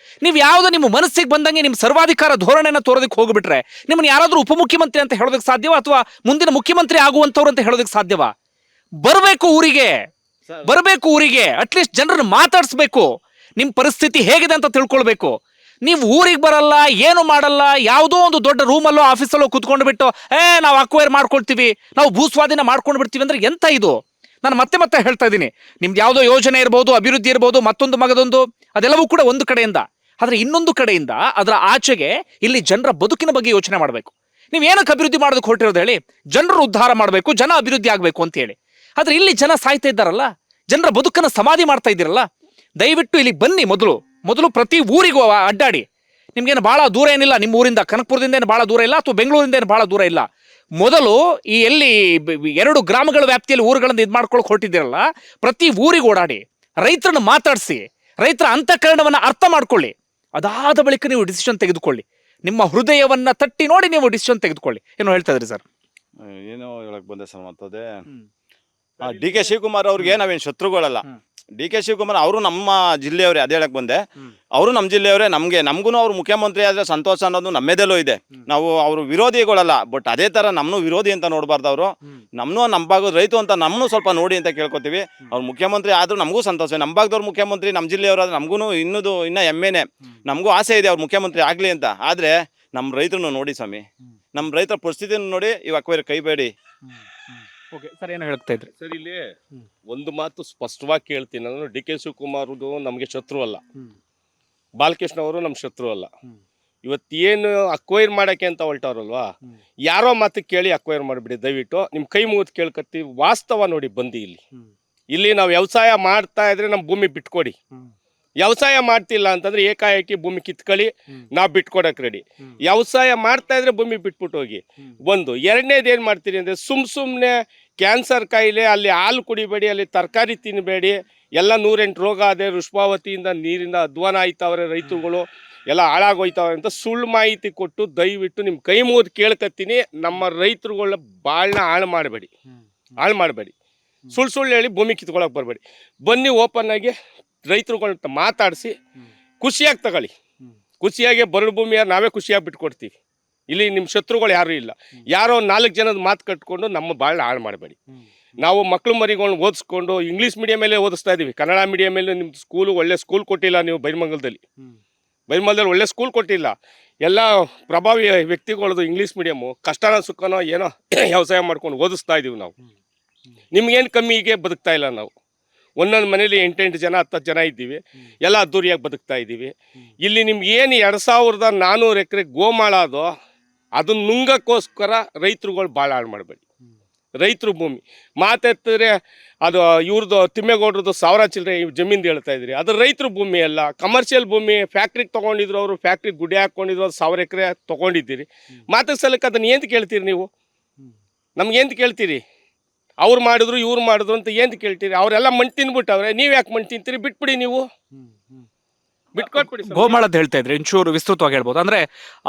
Speaker 2: ನೀವು ಯಾವುದೋ ನಿಮ್ಮ ಮನಸ್ಸಿಗೆ ಬಂದಂಗೆ ನಿಮ್ಮ ಸರ್ವಾಧಿಕಾರ ಧೋರಣೆನ ತೋರೋದಕ್ಕೆ ಹೋಗ್ಬಿಟ್ರೆ ನಿಮ್ಮನ್ನು ಯಾರಾದರೂ ಉಪಮುಖ್ಯಮಂತ್ರಿ ಅಂತ ಹೇಳೋದಕ್ಕೆ ಸಾಧ್ಯವಾ, ಅಥವಾ ಮುಂದಿನ ಮುಖ್ಯಮಂತ್ರಿ ಆಗುವಂಥವ್ರು ಅಂತ ಹೇಳೋದಕ್ಕೆ ಸಾಧ್ಯವಾ? ಬರಬೇಕು ಊರಿಗೆ, ಅಟ್ಲೀಸ್ಟ್ ಜನರನ್ನು ಮಾತಾಡಿಸ್ಬೇಕು. ನಿಮ್ಮ ಪರಿಸ್ಥಿತಿ ಹೇಗಿದೆ ಅಂತ ತಿಳ್ಕೊಳ್ಬೇಕು. ನೀವು ಊರಿಗೆ ಬರಲ್ಲ, ಏನು ಮಾಡಲ್ಲ, ಯಾವುದೋ ಒಂದು ದೊಡ್ಡ ರೂಮಲ್ಲೋ ಆಫೀಸಲ್ಲೋ ಕುತ್ಕೊಂಡು ಬಿಟ್ಟು ನಾವು ಅಕ್ವೈರ್ ಮಾಡ್ಕೊಳ್ತೀವಿ, ನಾವು ಭೂಸ್ವಾಧೀನ ಮಾಡ್ಕೊಂಡು ಬಿಡ್ತೀವಿ ಅಂದ್ರೆ ಎಂತ ಇದು? ನಾನು ಮತ್ತೆ ಹೇಳ್ತಾ ಇದ್ದೀನಿ, ನಿಮ್ದು ಯಾವುದೋ ಯೋಜನೆ ಇರ್ಬೋದು, ಅಭಿವೃದ್ಧಿ ಇರ್ಬೋದು, ಮತ್ತೊಂದು ಮಗದೊಂದು, ಅದೆಲ್ಲವೂ ಕೂಡ ಒಂದು ಕಡೆಯಿಂದ. ಆದರೆ ಇನ್ನೊಂದು ಕಡೆಯಿಂದ ಅದರ ಆಚೆಗೆ ಇಲ್ಲಿ ಜನರ ಬದುಕಿನ ಬಗ್ಗೆ ಯೋಚನೆ ಮಾಡಬೇಕು. ನೀವು ಏನಕ್ಕೆ ಅಭಿವೃದ್ಧಿ ಮಾಡೋದಕ್ಕೆ ಹೊರಟಿರೋದು ಹೇಳಿ? ಜನರು ಉದ್ಧಾರ ಮಾಡಬೇಕು, ಜನ ಅಭಿವೃದ್ಧಿ ಆಗಬೇಕು ಅಂತ ಹೇಳಿ. ಆದರೆ ಇಲ್ಲಿ ಜನ ಸಾಯ್ತಾ ಇದ್ದಾರಲ್ಲ, ಜನರ ಬದುಕನ್ನು ಸಮಾಧಿ ಮಾಡ್ತಾ ಇದ್ದೀರಲ್ಲ. ದಯವಿಟ್ಟು ಇಲ್ಲಿ ಬನ್ನಿ. ಮೊದಲು ಪ್ರತಿ ಊರಿಗೂ ಅಡ್ಡಾಡಿ. ನಿಮ್ಗೇನು ಭಾಳ ದೂರ ಏನಿಲ್ಲ, ನಿಮ್ಮ ಊರಿಂದ ಕನಕಪುರದಿಂದ ಏನು ಭಾಳ ದೂರ ಇಲ್ಲ, ಅಥವಾ ಬೆಂಗಳೂರಿಂದ ಏನು ಭಾಳ ದೂರ ಇಲ್ಲ. ಮೊದಲು ಈ ಎಲ್ಲಿ 2 ಗ್ರಾಮಗಳ ವ್ಯಾಪ್ತಿಯಲ್ಲಿ ಊರುಗಳನ್ನು ಇದು ಮಾಡ್ಕೊಳಕ್ಕೆ ಹೊರಟಿದ್ದೀರಲ್ಲ, ಪ್ರತಿ ಊರಿಗೆ ಓಡಾಡಿ, ರೈತರನ್ನು ಮಾತಾಡಿಸಿ, ರೈತರ ಅಂತಃಕರಣವನ್ನು ಅರ್ಥ ಮಾಡ್ಕೊಳ್ಳಿ. ಅದಾದ ಬಳಿಕ ನೀವು ಡಿಸಿಷನ್ ತೆಗೆದುಕೊಳ್ಳಿ. ನಿಮ್ಮ ಹೃದಯವನ್ನ ತಟ್ಟಿ ನೋಡಿ ನೀವು ಡಿಸಿಷನ್ ತೆಗೆದುಕೊಳ್ಳಿ. ಏನೋ ಹೇಳ್ತಾ ಇದ್ರಿ ಸರ್?
Speaker 1: ಏನೋ ಹೇಳಕ್ ಬಂದೆ ಸರ್ ಮತ್ತದೇ ಡಿ ಕೆ ಶಿವಕುಮಾರ್ ಅವ್ರಿಗೆ ನಾವೇನು ಶತ್ರುಗಳಲ್ಲ. ಡಿ ಕೆ ಶಿವಕುಮಾರ್ ಅವರು ನಮ್ಮ ಜಿಲ್ಲೆಯವರೇ, ಅದೇ ಹೇಳಕ್ ಬಂದೆ. ಅವರು ನಮ್ಮ ಜಿಲ್ಲೆಯವರೇ. ನಮಗೂ ಅವ್ರು ಮುಖ್ಯಮಂತ್ರಿ ಆದ್ರೆ ಸಂತೋಷ ಅನ್ನೋದು ನಮ್ಮೆದೆಲ್ಲೂ ಇದೆ. ನಾವು ಅವರು ವಿರೋಧಿಗಳಲ್ಲ, ಬಟ್ ಅದೇ ತರ ನಮ್ಮನ್ನು ವಿರೋಧಿ ಅಂತ ನೋಡಬಾರ್ದು. ಅವರು ನಮ್ಮ ಭಾಗದ ರೈತ ಅಂತ ನಮ್ಮನ್ನು ಸ್ವಲ್ಪ ನೋಡಿ ಅಂತ ಕೇಳ್ಕೊತೀವಿ. ಅವ್ರು ಮುಖ್ಯಮಂತ್ರಿ ಆದ್ರೂ ನಮಗೂ ಸಂತೋಷ. ನಮ್ಮ ಭಾಗದವ್ರು ಮುಖ್ಯಮಂತ್ರಿ, ನಮ್ಮ ಜಿಲ್ಲೆಯವರಾದ್ರೆ ನಮಗೂ ಇನ್ನ ಹೆಮ್ಮೆನೆ. ನಮಗೂ ಆಸೆ ಇದೆ ಅವ್ರು ಮುಖ್ಯಮಂತ್ರಿ ಆಗ್ಲಿ ಅಂತ. ಆದ್ರೆ ನಮ್ಮ ರೈತರನ್ನು ನೋಡಿ ಸ್ವಾಮಿ, ನಮ್ಮ ರೈತರ ಪರಿಸ್ಥಿತಿಯನ್ನು ನೋಡಿ ಇವಾಗ ಅಕ್ವೈರ್ ಕೈಬೇಡಿ.
Speaker 2: ಸರ್ ಏನು ಹೇಳ್ತಾ ಇದ್ರಿ?
Speaker 3: ಸರ್ ಇಲ್ಲಿ ಒಂದು ಮಾತು ಸ್ಪಷ್ಟವಾಗಿ ಕೇಳ್ತೀನಿ ನಾನು, ಡಿ ಕೆ ಶಿವಕುಮಾರ್ ನಮಗೆ ಶತ್ರು ಅಲ್ಲ, ಬಾಲಕೃಷ್ಣ ಅವರು ನಮ್ಮ ಶತ್ರು ಅಲ್ಲ. ಇವತ್ತೇನು ಅಕ್ವೈರ್ ಮಾಡಕ್ಕೆ ಅಂತ ಹೊಲ್ಟವ್ರಲ್ವಾ, ಯಾರೋ ಮಾತು ಕೇಳಿ ಅಕ್ವೈರ್ ಮಾಡಿಬಿಡಿ ದಯವಿಟ್ಟು. ನಿಮ್ಮ ಕೈ ಮುಗಿದು ಕೇಳ್ಕತ್ತೀವಿ, ವಾಸ್ತವ ನೋಡಿ ಬಂದು ಇಲ್ಲಿ ನಾವು ವ್ಯವಸಾಯ ಮಾಡ್ತಾ ಇದ್ರೆ ನಮ್ಮ ಭೂಮಿ ಬಿಟ್ಕೊಡಿ. ವ್ಯವಸಾಯ ಮಾಡ್ತಿಲ್ಲ ಅಂತಂದ್ರೆ ಏಕಾಏಕಿ ಭೂಮಿ ಕಿತ್ಕೊಳ್ಳಿ, ನಾವು ಬಿಟ್ಕೊಡಕ್ ರೆಡಿ. ವ್ಯವಸಾಯ ಮಾಡ್ತಾ ಇದ್ರೆ ಭೂಮಿ ಬಿಟ್ಬಿಟ್ಟು ಹೋಗಿ. ಒಂದು ಎರಡನೇದು ಏನು ಮಾಡ್ತೀರಿ ಅಂದರೆ ಸುಮ್ಮನೆ ಕ್ಯಾನ್ಸರ್ ಕಾಯಿಲೆ, ಅಲ್ಲಿ ಹಾಲು ಕುಡಿಬೇಡಿ, ಅಲ್ಲಿ ತರಕಾರಿ ತಿನ್ನಬೇಡಿ, ಎಲ್ಲ 108 ರೋಗ ಅದೇ, ಋಷ್ಪಾವತಿಯಿಂದ ನೀರಿಂದ ಅಧ್ವಾನ ಆಯ್ತವ್ರೆ, ರೈತರುಗಳು ಎಲ್ಲ ಹಾಳಾಗೋಯ್ತವ್ರೆ ಅಂತ ಸುಳ್ಳು ಮಾಹಿತಿ ಕೊಟ್ಟು ದಯವಿಟ್ಟು ನಿಮ್ಮ ಕೈ ಮುಗಿದು ಕೇಳ್ಕತ್ತೀನಿ, ನಮ್ಮ ರೈತರುಗಳ ಬಾಳನ್ನ ಹಾಳು ಮಾಡಬೇಡಿ. ಸುಳ್ಳು ಹೇಳಿ ಭೂಮಿ ಕಿತ್ಕೊಳಕ್ಕೆ ಬರಬೇಡಿ. ಬನ್ನಿ ಓಪನ್ ಆಗಿ ರೈತರುಗಳನ್ನ ಮಾತಾಡಿಸಿ ಖುಷಿಯಾಗಿ ತಗೊಳ್ಳಿ. ಖುಷಿಯಾಗಿ ಬರಡು ಭೂಮಿಯ ನಾವೇ ಖುಷಿಯಾಗಿ ಬಿಟ್ಕೊಡ್ತೀವಿ. ಇಲ್ಲಿ ನಿಮ್ಮ ಶತ್ರುಗಳು ಯಾರೂ ಇಲ್ಲ. ಯಾರೋ 4 ಜನದ ಮಾತು ಕಟ್ಕೊಂಡು ನಮ್ಮ ಬಾಳ್ ಹಾಳು ಮಾಡಬೇಡಿ. ನಾವು ಮಕ್ಕಳು ಮರಿಗಳನ್ನ ಓದಿಸ್ಕೊಂಡು ಇಂಗ್ಲೀಷ್ ಮೀಡಿಯಮಲ್ಲೇ ಓದಿಸ್ತಾ ಇದ್ದೀವಿ. ಕನ್ನಡ ಮೀಡಿಯಮಲ್ಲಿ ನಿಮ್ಮ ಸ್ಕೂಲು ಒಳ್ಳೆ ಸ್ಕೂಲ್ ಕೊಟ್ಟಿಲ್ಲ ನೀವು. ಬೈರ್ಮಂಗಲದಲ್ಲಿ ಒಳ್ಳೆ ಸ್ಕೂಲ್ ಕೊಟ್ಟಿಲ್ಲ. ಎಲ್ಲ ಪ್ರಭಾವಿ ವ್ಯಕ್ತಿಗಳದು ಇಂಗ್ಲೀಷ್ ಮೀಡಿಯಮು, ಕಷ್ಟನ ಸುಖನೋ ಏನೋ ವ್ಯವಸಾಯ ಮಾಡ್ಕೊಂಡು ಓದಿಸ್ತಾ ಇದ್ದೀವಿ ನಾವು. ನಿಮ್ಗೇನು ಕಮ್ಮಿಗೆ ಬದುಕ್ತಾ ಇಲ್ಲ ನಾವು. ಒಂದೊಂದು ಮನೇಲಿ 8 ಜನ 10 ಜನ ಇದ್ದೀವಿ, ಎಲ್ಲ ಅದ್ದೂರಿಯಾಗಿ ಬದುಕ್ತಾ ಇದ್ದೀವಿ. ಇಲ್ಲಿ ನಿಮ್ಗೆ ಏನು 2400 ಎಕರೆ ಗೋಮಾಳ ಅದನ್ನ ನುಂಗಕ್ಕೋಸ್ಕರ ರೈತರುಗಳು ಭಾಳ ಹಾಳು ಮಾಡಬೇಡಿ. ರೈತರು ಭೂಮಿ ಮಾತೆತ್ತಿದ್ರೆ ಅದು ಇವ್ರದ್ದು ತಿಮ್ಮೇಗೌಡ್ರದ್ದು 1000 ಚಿಲ್ಲರೆ ಜಮೀನು ಹೇಳ್ತಾ ಇದ್ರಿ, ಅದು ರೈತರ ಭೂಮಿ ಅಲ್ಲ, ಕಮರ್ಷಿಯಲ್ ಭೂಮಿ. ಫ್ಯಾಕ್ಟ್ರಿಗೆ ತೊಗೊಂಡಿದ್ರು ಅವರು, ಫ್ಯಾಕ್ಟ್ರಿಗೆ ಗುಡಿ ಹಾಕ್ಕೊಂಡಿದ್ರು, 1000 ಎಕರೆ ತೊಗೊಂಡಿದ್ದೀರಿ. ಮಾತಿಗೆ ಸಲಕ್ಕೆ ಅದನ್ನು ಏನು ಕೇಳ್ತೀರಿ ನೀವು? ನಮ್ಗೇಂತ ಕೇಳ್ತೀರಿ? ಅವ್ರು ಮಾಡಿದ್ರು ಇವ್ರು ಮಾಡಿದ್ರು ಅಂತ ಏನು ಕೇಳ್ತೀರಿ? ಅವರೆಲ್ಲ ಮಣ್ಣು ತಿನ್ಬಿಟ್ಟವ್ರೆ, ನೀವು ಯಾಕೆ ಮಣ್ಣು ತಿಂತೀರಿ? ಬಿಟ್ಬಿಡಿ, ನೀವು ಬಿಟ್ಕೊಟ್ಬಿಡಿ.
Speaker 2: ಗೋಮಾಳದ ಹೇಳ್ತಾ ಇದ್ರಿ, ಇಂಚೂರು ವಿಸ್ತೃತವಾಗಿ ಹೇಳ್ಬೋದು. ಅಂದ್ರೆ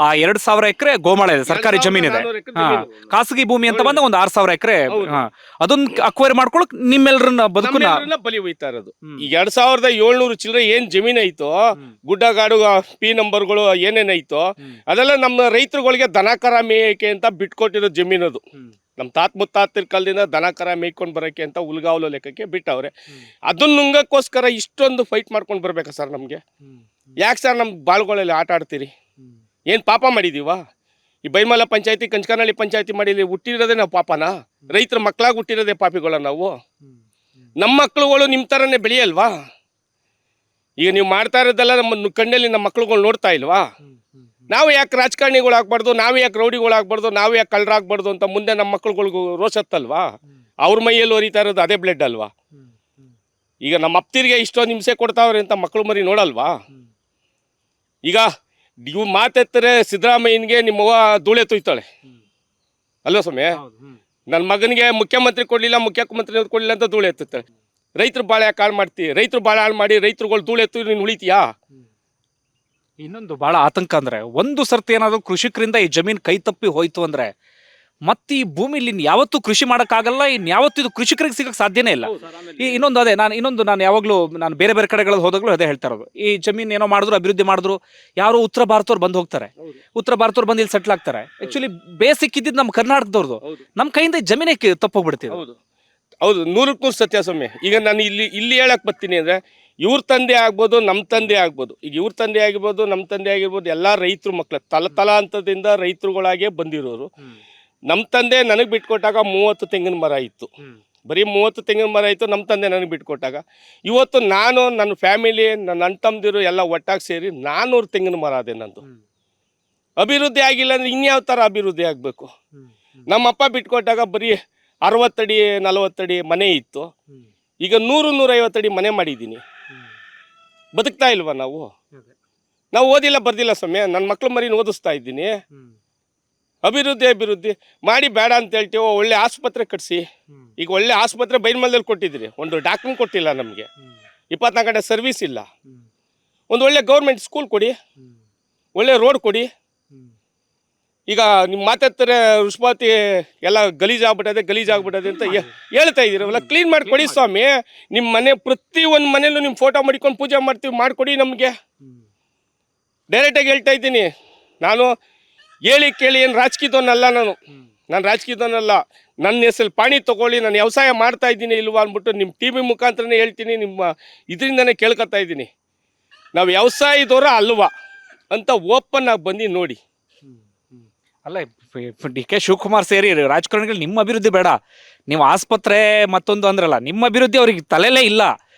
Speaker 2: ಆ 2000 ಎಕರೆ ಗೋಮಾಳ ಇದೆ, ಸರ್ಕಾರಿ ಜಮೀನಿದೆ. ಖಾಸಗಿ ಭೂಮಿ ಅಂತ ಬಂದ ಒಂದು 6000 ಎಕರೆ ಅದನ್ನ ಅಕ್ವೈರ್ ಮಾಡ್ಕೊಳಕ್ ನಿಮ್ಮೆಲ್ಲರನ್ನ ಬದುಕನ್ನ
Speaker 3: ಬಲಿ ಹೋಯ್ತಾ ಇರೋದು. ಈ 2700 ಚಿಲ್ಲರೆ ಏನ್ ಜಮೀನ್ ಐತೋ, ಗುಡ್ಡಗಾಡು ಪಿ ನಂಬರ್ಗಳು ಏನೇನೈತೋ ಅದೆಲ್ಲ ನಮ್ಮ ರೈತರುಗಳಿಗೆ ದನಕರ ಮೇಯಕ್ಕೆ ಅಂತ ಬಿಟ್ಕೊಟ್ಟಿರೋ ಜಮೀನದು. ನಮ್ಮ ಮುತ್ತಾತರ ಕಾಲದಿಂದ ದನಕರ ಮೇಯ್ಕೊಂಡು ಬರೋಕ್ಕೆ ಅಂತ ಹುಲ್ಗಾವಲು ಲೆಕ್ಕಕ್ಕೆ ಬಿಟ್ಟವ್ರೆ. ಅದನ್ನ ನುಂಗಕ್ಕೋಸ್ಕರ ಇಷ್ಟೊಂದು ಫೈಟ್ ಮಾಡ್ಕೊಂಡು ಬರ್ಬೇಕಾ ಸರ್ ನಮಗೆ? ಯಾಕೆ ಸರ್ ನಮ್ಮ ಬಾಳುಗಳಲ್ಲಿ ಆಟ ಆಡ್ತೀರಿ? ಏನು ಪಾಪ ಮಾಡಿದೀವಾ? ಈ ಬೈಮಲ ಪಂಚಾಯತಿ, ಕಂಚಕನಹಳ್ಳಿ ಪಂಚಾಯತಿ ಮಾಡಿ ಹುಟ್ಟಿರೋದೇ ನಾವು ಪಾಪನಾ? ರೈತರ ಮಕ್ಕಳಾಗಿ ಹುಟ್ಟಿರೋದೇ ಪಾಪಿಗಳ ನಾವು? ನಮ್ಮ ಮಕ್ಕಳುಗಳು ನಿಮ್ಮ ಥರನೇ ಬೆಳೆಯಲ್ವಾ? ಈಗ ನೀವು ಮಾಡ್ತಾ ಇರೋದೆಲ್ಲ ನಮ್ಮ ಕಣ್ಣಲ್ಲಿ ನಮ್ಮ ಮಕ್ಕಳುಗಳು ನೋಡ್ತಾ ಇಲ್ವಾ? ನಾವು ಯಾಕೆ ರಾಜಕಾರಣಿಗಳು ಆಗ್ಬಾರ್ದು, ನಾವು ಯಾಕೆ ರೌಡಿಗಳು ಆಗ್ಬಾರ್ದು, ನಾವು ಯಾಕೆ ಕಳ್ಳರಾಗ್ಬಾರ್ದು ಅಂತ ಮುಂದೆ ನಮ್ಮ ಮಕ್ಕಳುಗಳಿಗೂ ರೋಷತ್ತಲ್ವಾ? ಅವ್ರ ಮೈಯಲ್ಲಿ ಹೊರಿತಾ ಇರೋದು ಅದೇ ಬ್ಲಡ್ ಅಲ್ವಾ? ಈಗ ನಮ್ಮ ಅಪ್ತಿರಿಗೆ ಇಷ್ಟೊಂದು ಹಿಂಸೆ ಕೊಡ್ತಾವ್ರೆ ಅಂತ ಮಕ್ಕಳು ಮರಿ ನೋಡಲ್ವಾ? ಈಗ ನೀವು ಮಾತೆತ್ತರೆ ಸಿದ್ದರಾಮಯ್ಯನಿಗೆ ನಿಮ್ಮವ್ವ ಧೂಳೆ ತುಯ್ತಾಳೆ ಅಲ್ವಾ ಸ್ವಾಮಿ? ನನ್ನ ಮಗನಿಗೆ ಮುಖ್ಯಮಂತ್ರಿ ಕೊಡಲಿಲ್ಲ, ಮುಖ್ಯಮಂತ್ರಿ ಕೊಡಲಿಲ್ಲ ಅಂತ ಧೂಳೆ ಎತ್ತುತ್ತಾಳೆ. ರೈತರು ಭಾಳ ಯಾಕೆ ಹಾಳು ಮಾಡ್ತೀವಿ? ರೈತರು ಭಾಳ ಹಾಳು ಮಾಡಿ ರೈತರುಗಳು ಧೂಳೆ ಎತ್ತು ನೀನು ಉಳಿತೀಯಾ?
Speaker 2: ಇನ್ನೊಂದು ಬಹಳ ಆತಂಕ ಅಂದ್ರೆ, ಒಂದು ಸರ್ತಿ ಏನಾದ್ರು ಕೃಷಿಕರಿಂದ ಈ ಜಮೀನ್ ಕೈ ತಪ್ಪಿ ಹೋಯ್ತು ಅಂದ್ರೆ ಮತ್ತೆ ಈ ಭೂಮಿಲಿ ಯಾವತ್ತೂ ಕೃಷಿ ಮಾಡೋಕ್ಕಾಗಲ್ಲ. ಇನ್ಯಾವತ್ತೂ ಇದು ಕೃಷಿಕರಿಗೆ ಸಿಗಕ್ಕೆ ಸಾಧ್ಯನೇ ಇಲ್ಲ. ಈ ನಾನು ಯಾವಾಗಲೂ ನಾನು ಬೇರೆ ಬೇರೆ ಕಡೆಗಳಲ್ಲಿ ಹೋದಾಗಲೂ ಅದೇ ಹೇಳ್ತಾ ಇರೋದು, ಈ ಜಮೀನ್ ಏನೋ ಮಾಡಿದ್ರು, ಅಭಿವೃದ್ಧಿ ಮಾಡಿದ್ರು, ಯಾರೋ ಉತ್ತರ ಭಾರತವ್ರು ಬಂದು ಹೋಗ್ತಾರೆ, ಉತ್ತರ ಭಾರತವ್ರು ಬಂದು ಇಲ್ಲಿ ಸೆಟ್ಲ್ ಆಗ್ತಾರೆ. ಆಕ್ಚುಲಿ ಬೇಸಿಕ್ ಇದ್ದಿದ್ದು ನಮ್ಮ ಕರ್ನಾಟಕದವ್ರದ್ದು, ನಮ್ಮ ಕೈಯಿಂದ ಜಮೀನೇ ತಪ್ಪೋಗ್ಬಿಡ್ತೀವಿ.
Speaker 3: ಹೌದು, 100% ಸತ್ಯ ಸ್ವಾಮಿ. ಈಗ ನಾನು ಇಲ್ಲಿ ಹೇಳಕ್ ಬರ್ತೀನಿ ಅಂದ್ರೆ, ಇವ್ರ ತಂದೆ ಆಗ್ಬೋದು, ನಮ್ಮ ತಂದೆ ಆಗ್ಬೋದು. ಈಗ ಇವ್ರ ತಂದೆ ಆಗಿರ್ಬೋದು, ನಮ್ಮ ತಂದೆ ಆಗಿರ್ಬೋದು, ಎಲ್ಲ ರೈತರು ಮಕ್ಳು ತಲಾಂತದಿಂದ ರೈತರುಗಳಾಗೇ ಬಂದಿರೋರು. ನಮ್ಮ ತಂದೆ ನನಗೆ ಬಿಟ್ಕೊಟ್ಟಾಗ 30 ತೆಂಗಿನ ಮರ ಇತ್ತು, ಬರೀ 30 ತೆಂಗಿನ ಮರ ಇತ್ತು ನಮ್ಮ ತಂದೆ ನನಗೆ ಬಿಟ್ಕೊಟ್ಟಾಗ. ಇವತ್ತು ನಾನು, ನನ್ನ ಫ್ಯಾಮಿಲಿ, ನನ್ನ ಅಣ್ಣ ತಮ್ಮದಿರು ಎಲ್ಲ ಒಟ್ಟಾಗಿ ಸೇರಿ 400 ತೆಂಗಿನ ಮರ ಅದೇ ನಂದು. ಅಭಿವೃದ್ಧಿ ಆಗಿಲ್ಲ ಅಂದ್ರೆ ಇನ್ಯಾವ ಥರ ಅಭಿವೃದ್ಧಿ ಆಗಬೇಕು? ನಮ್ಮಪ್ಪ ಬಿಟ್ಕೊಟ್ಟಾಗ ಬರೀ 60 ಅಡಿ 40 ಅಡಿ ಮನೆ ಇತ್ತು, ಈಗ 100-150 ಅಡಿ ಮನೆ ಮಾಡಿದ್ದೀನಿ. ಬದುಕ್ತಾ ಇಲ್ವಾ ನಾವು? ಓದಿಲ್ಲ ಬರ್ದಿಲ್ಲ ಸ್ವಾಮಿ, ನನ್ನ ಮಕ್ಳು ಮರಿನ ಓದಿಸ್ತಾ ಇದ್ದೀನಿ. ಅಭಿವೃದ್ಧಿ ಮಾಡಿ ಬೇಡ ಅಂತ ಹೇಳ್ತೀವೋ? ಒಳ್ಳೆ ಆಸ್ಪತ್ರೆ ಕಟ್ಸಿ. ಈಗ ಒಳ್ಳೆ ಆಸ್ಪತ್ರೆ ಬೈರ್ಮಲ್ದಲ್ಲಿ ಕೊಟ್ಟಿದ್ದೀರಿ, ಒಂದು ಡಾಕ್ಟ್ರನ್ನ ಕೊಟ್ಟಿಲ್ಲ ನಮಗೆ. 24 ಗಂಟೆ ಸರ್ವಿಸ್ ಇಲ್ಲ. ಒಂದು ಒಳ್ಳೆ ಗೌರ್ಮೆಂಟ್ ಸ್ಕೂಲ್ ಕೊಡಿ, ಒಳ್ಳೆ ರೋಡ್ ಕೊಡಿ. ಈಗ ನಿಮ್ಮ ಮಾತಾಡ್ತಾರೆ ಋಷಭಾವತಿ ಎಲ್ಲ ಗಲೀಜಾಗ್ಬಿಟ್ಟದೆ ಅಂತ ಹೇಳ್ತಾ ಇದ್ದೀರಲ್ಲ, ಕ್ಲೀನ್ ಮಾಡಿಕೊಡಿ ಸ್ವಾಮಿ. ನಿಮ್ಮ ಮನೆ ಪ್ರತಿ ಒಂದು ಮನೇಲೂ ನಿಮ್ಮ ಫೋಟೋ ಮಾಡಿಕೊಂಡು ಪೂಜೆ ಮಾಡ್ತೀವಿ, ಮಾಡಿಕೊಡಿ ನಮಗೆ. ಡೈರೆಕ್ಟಾಗಿ ಹೇಳ್ತಾ ಇದ್ದೀನಿ. ನಾನು ಹೇಳಿ ಕೇಳಿ ಏನು ರಾಜಕೀಯದವನಲ್ಲ, ನಾನು ರಾಜಕೀಯದವನಲ್ಲ. ನನ್ನ ಹೆಸರು ಪಾಣಿ ತೊಗೊಳ್ಳಿ, ನಾನು ವ್ಯವಸಾಯ ಮಾಡ್ತಾ ಇದ್ದೀನಿ ಇಲ್ವಾ ಅಂದ್ಬಿಟ್ಟು ನಿಮ್ಮ ಟಿ ವಿ ಮುಖಾಂತರನೇ ಹೇಳ್ತೀನಿ, ನಿಮ್ಮ ಇದರಿಂದನೇ ಕೇಳ್ಕೊತಾ ಇದ್ದೀನಿ. ನಾವು ವ್ಯವಸಾಯದವರ ಅಲ್ವಾ ಅಂತ ಓಪನ್ ಆಗಿ ಬಂದು ನೋಡಿ.
Speaker 2: ಅಲ್ಲ, ಡಿ ಕೆ ಶಿವಕುಮಾರ್ ಸೇರಿ ರಾಜಕಾರಣಿಗಳು ನಿಮ್ಮ ಅಭಿವೃದ್ಧಿ ಬೇಡ, ನೀವು ಆಸ್ಪತ್ರೆ ಮತ್ತೊಂದು ಅಂದ್ರಲ್ಲ, ನಿಮ್ಮ ಅಭಿವೃದ್ಧಿ ಅವ್ರಿಗೆ ತಲೆಲೇ ಇಲ್ಲ.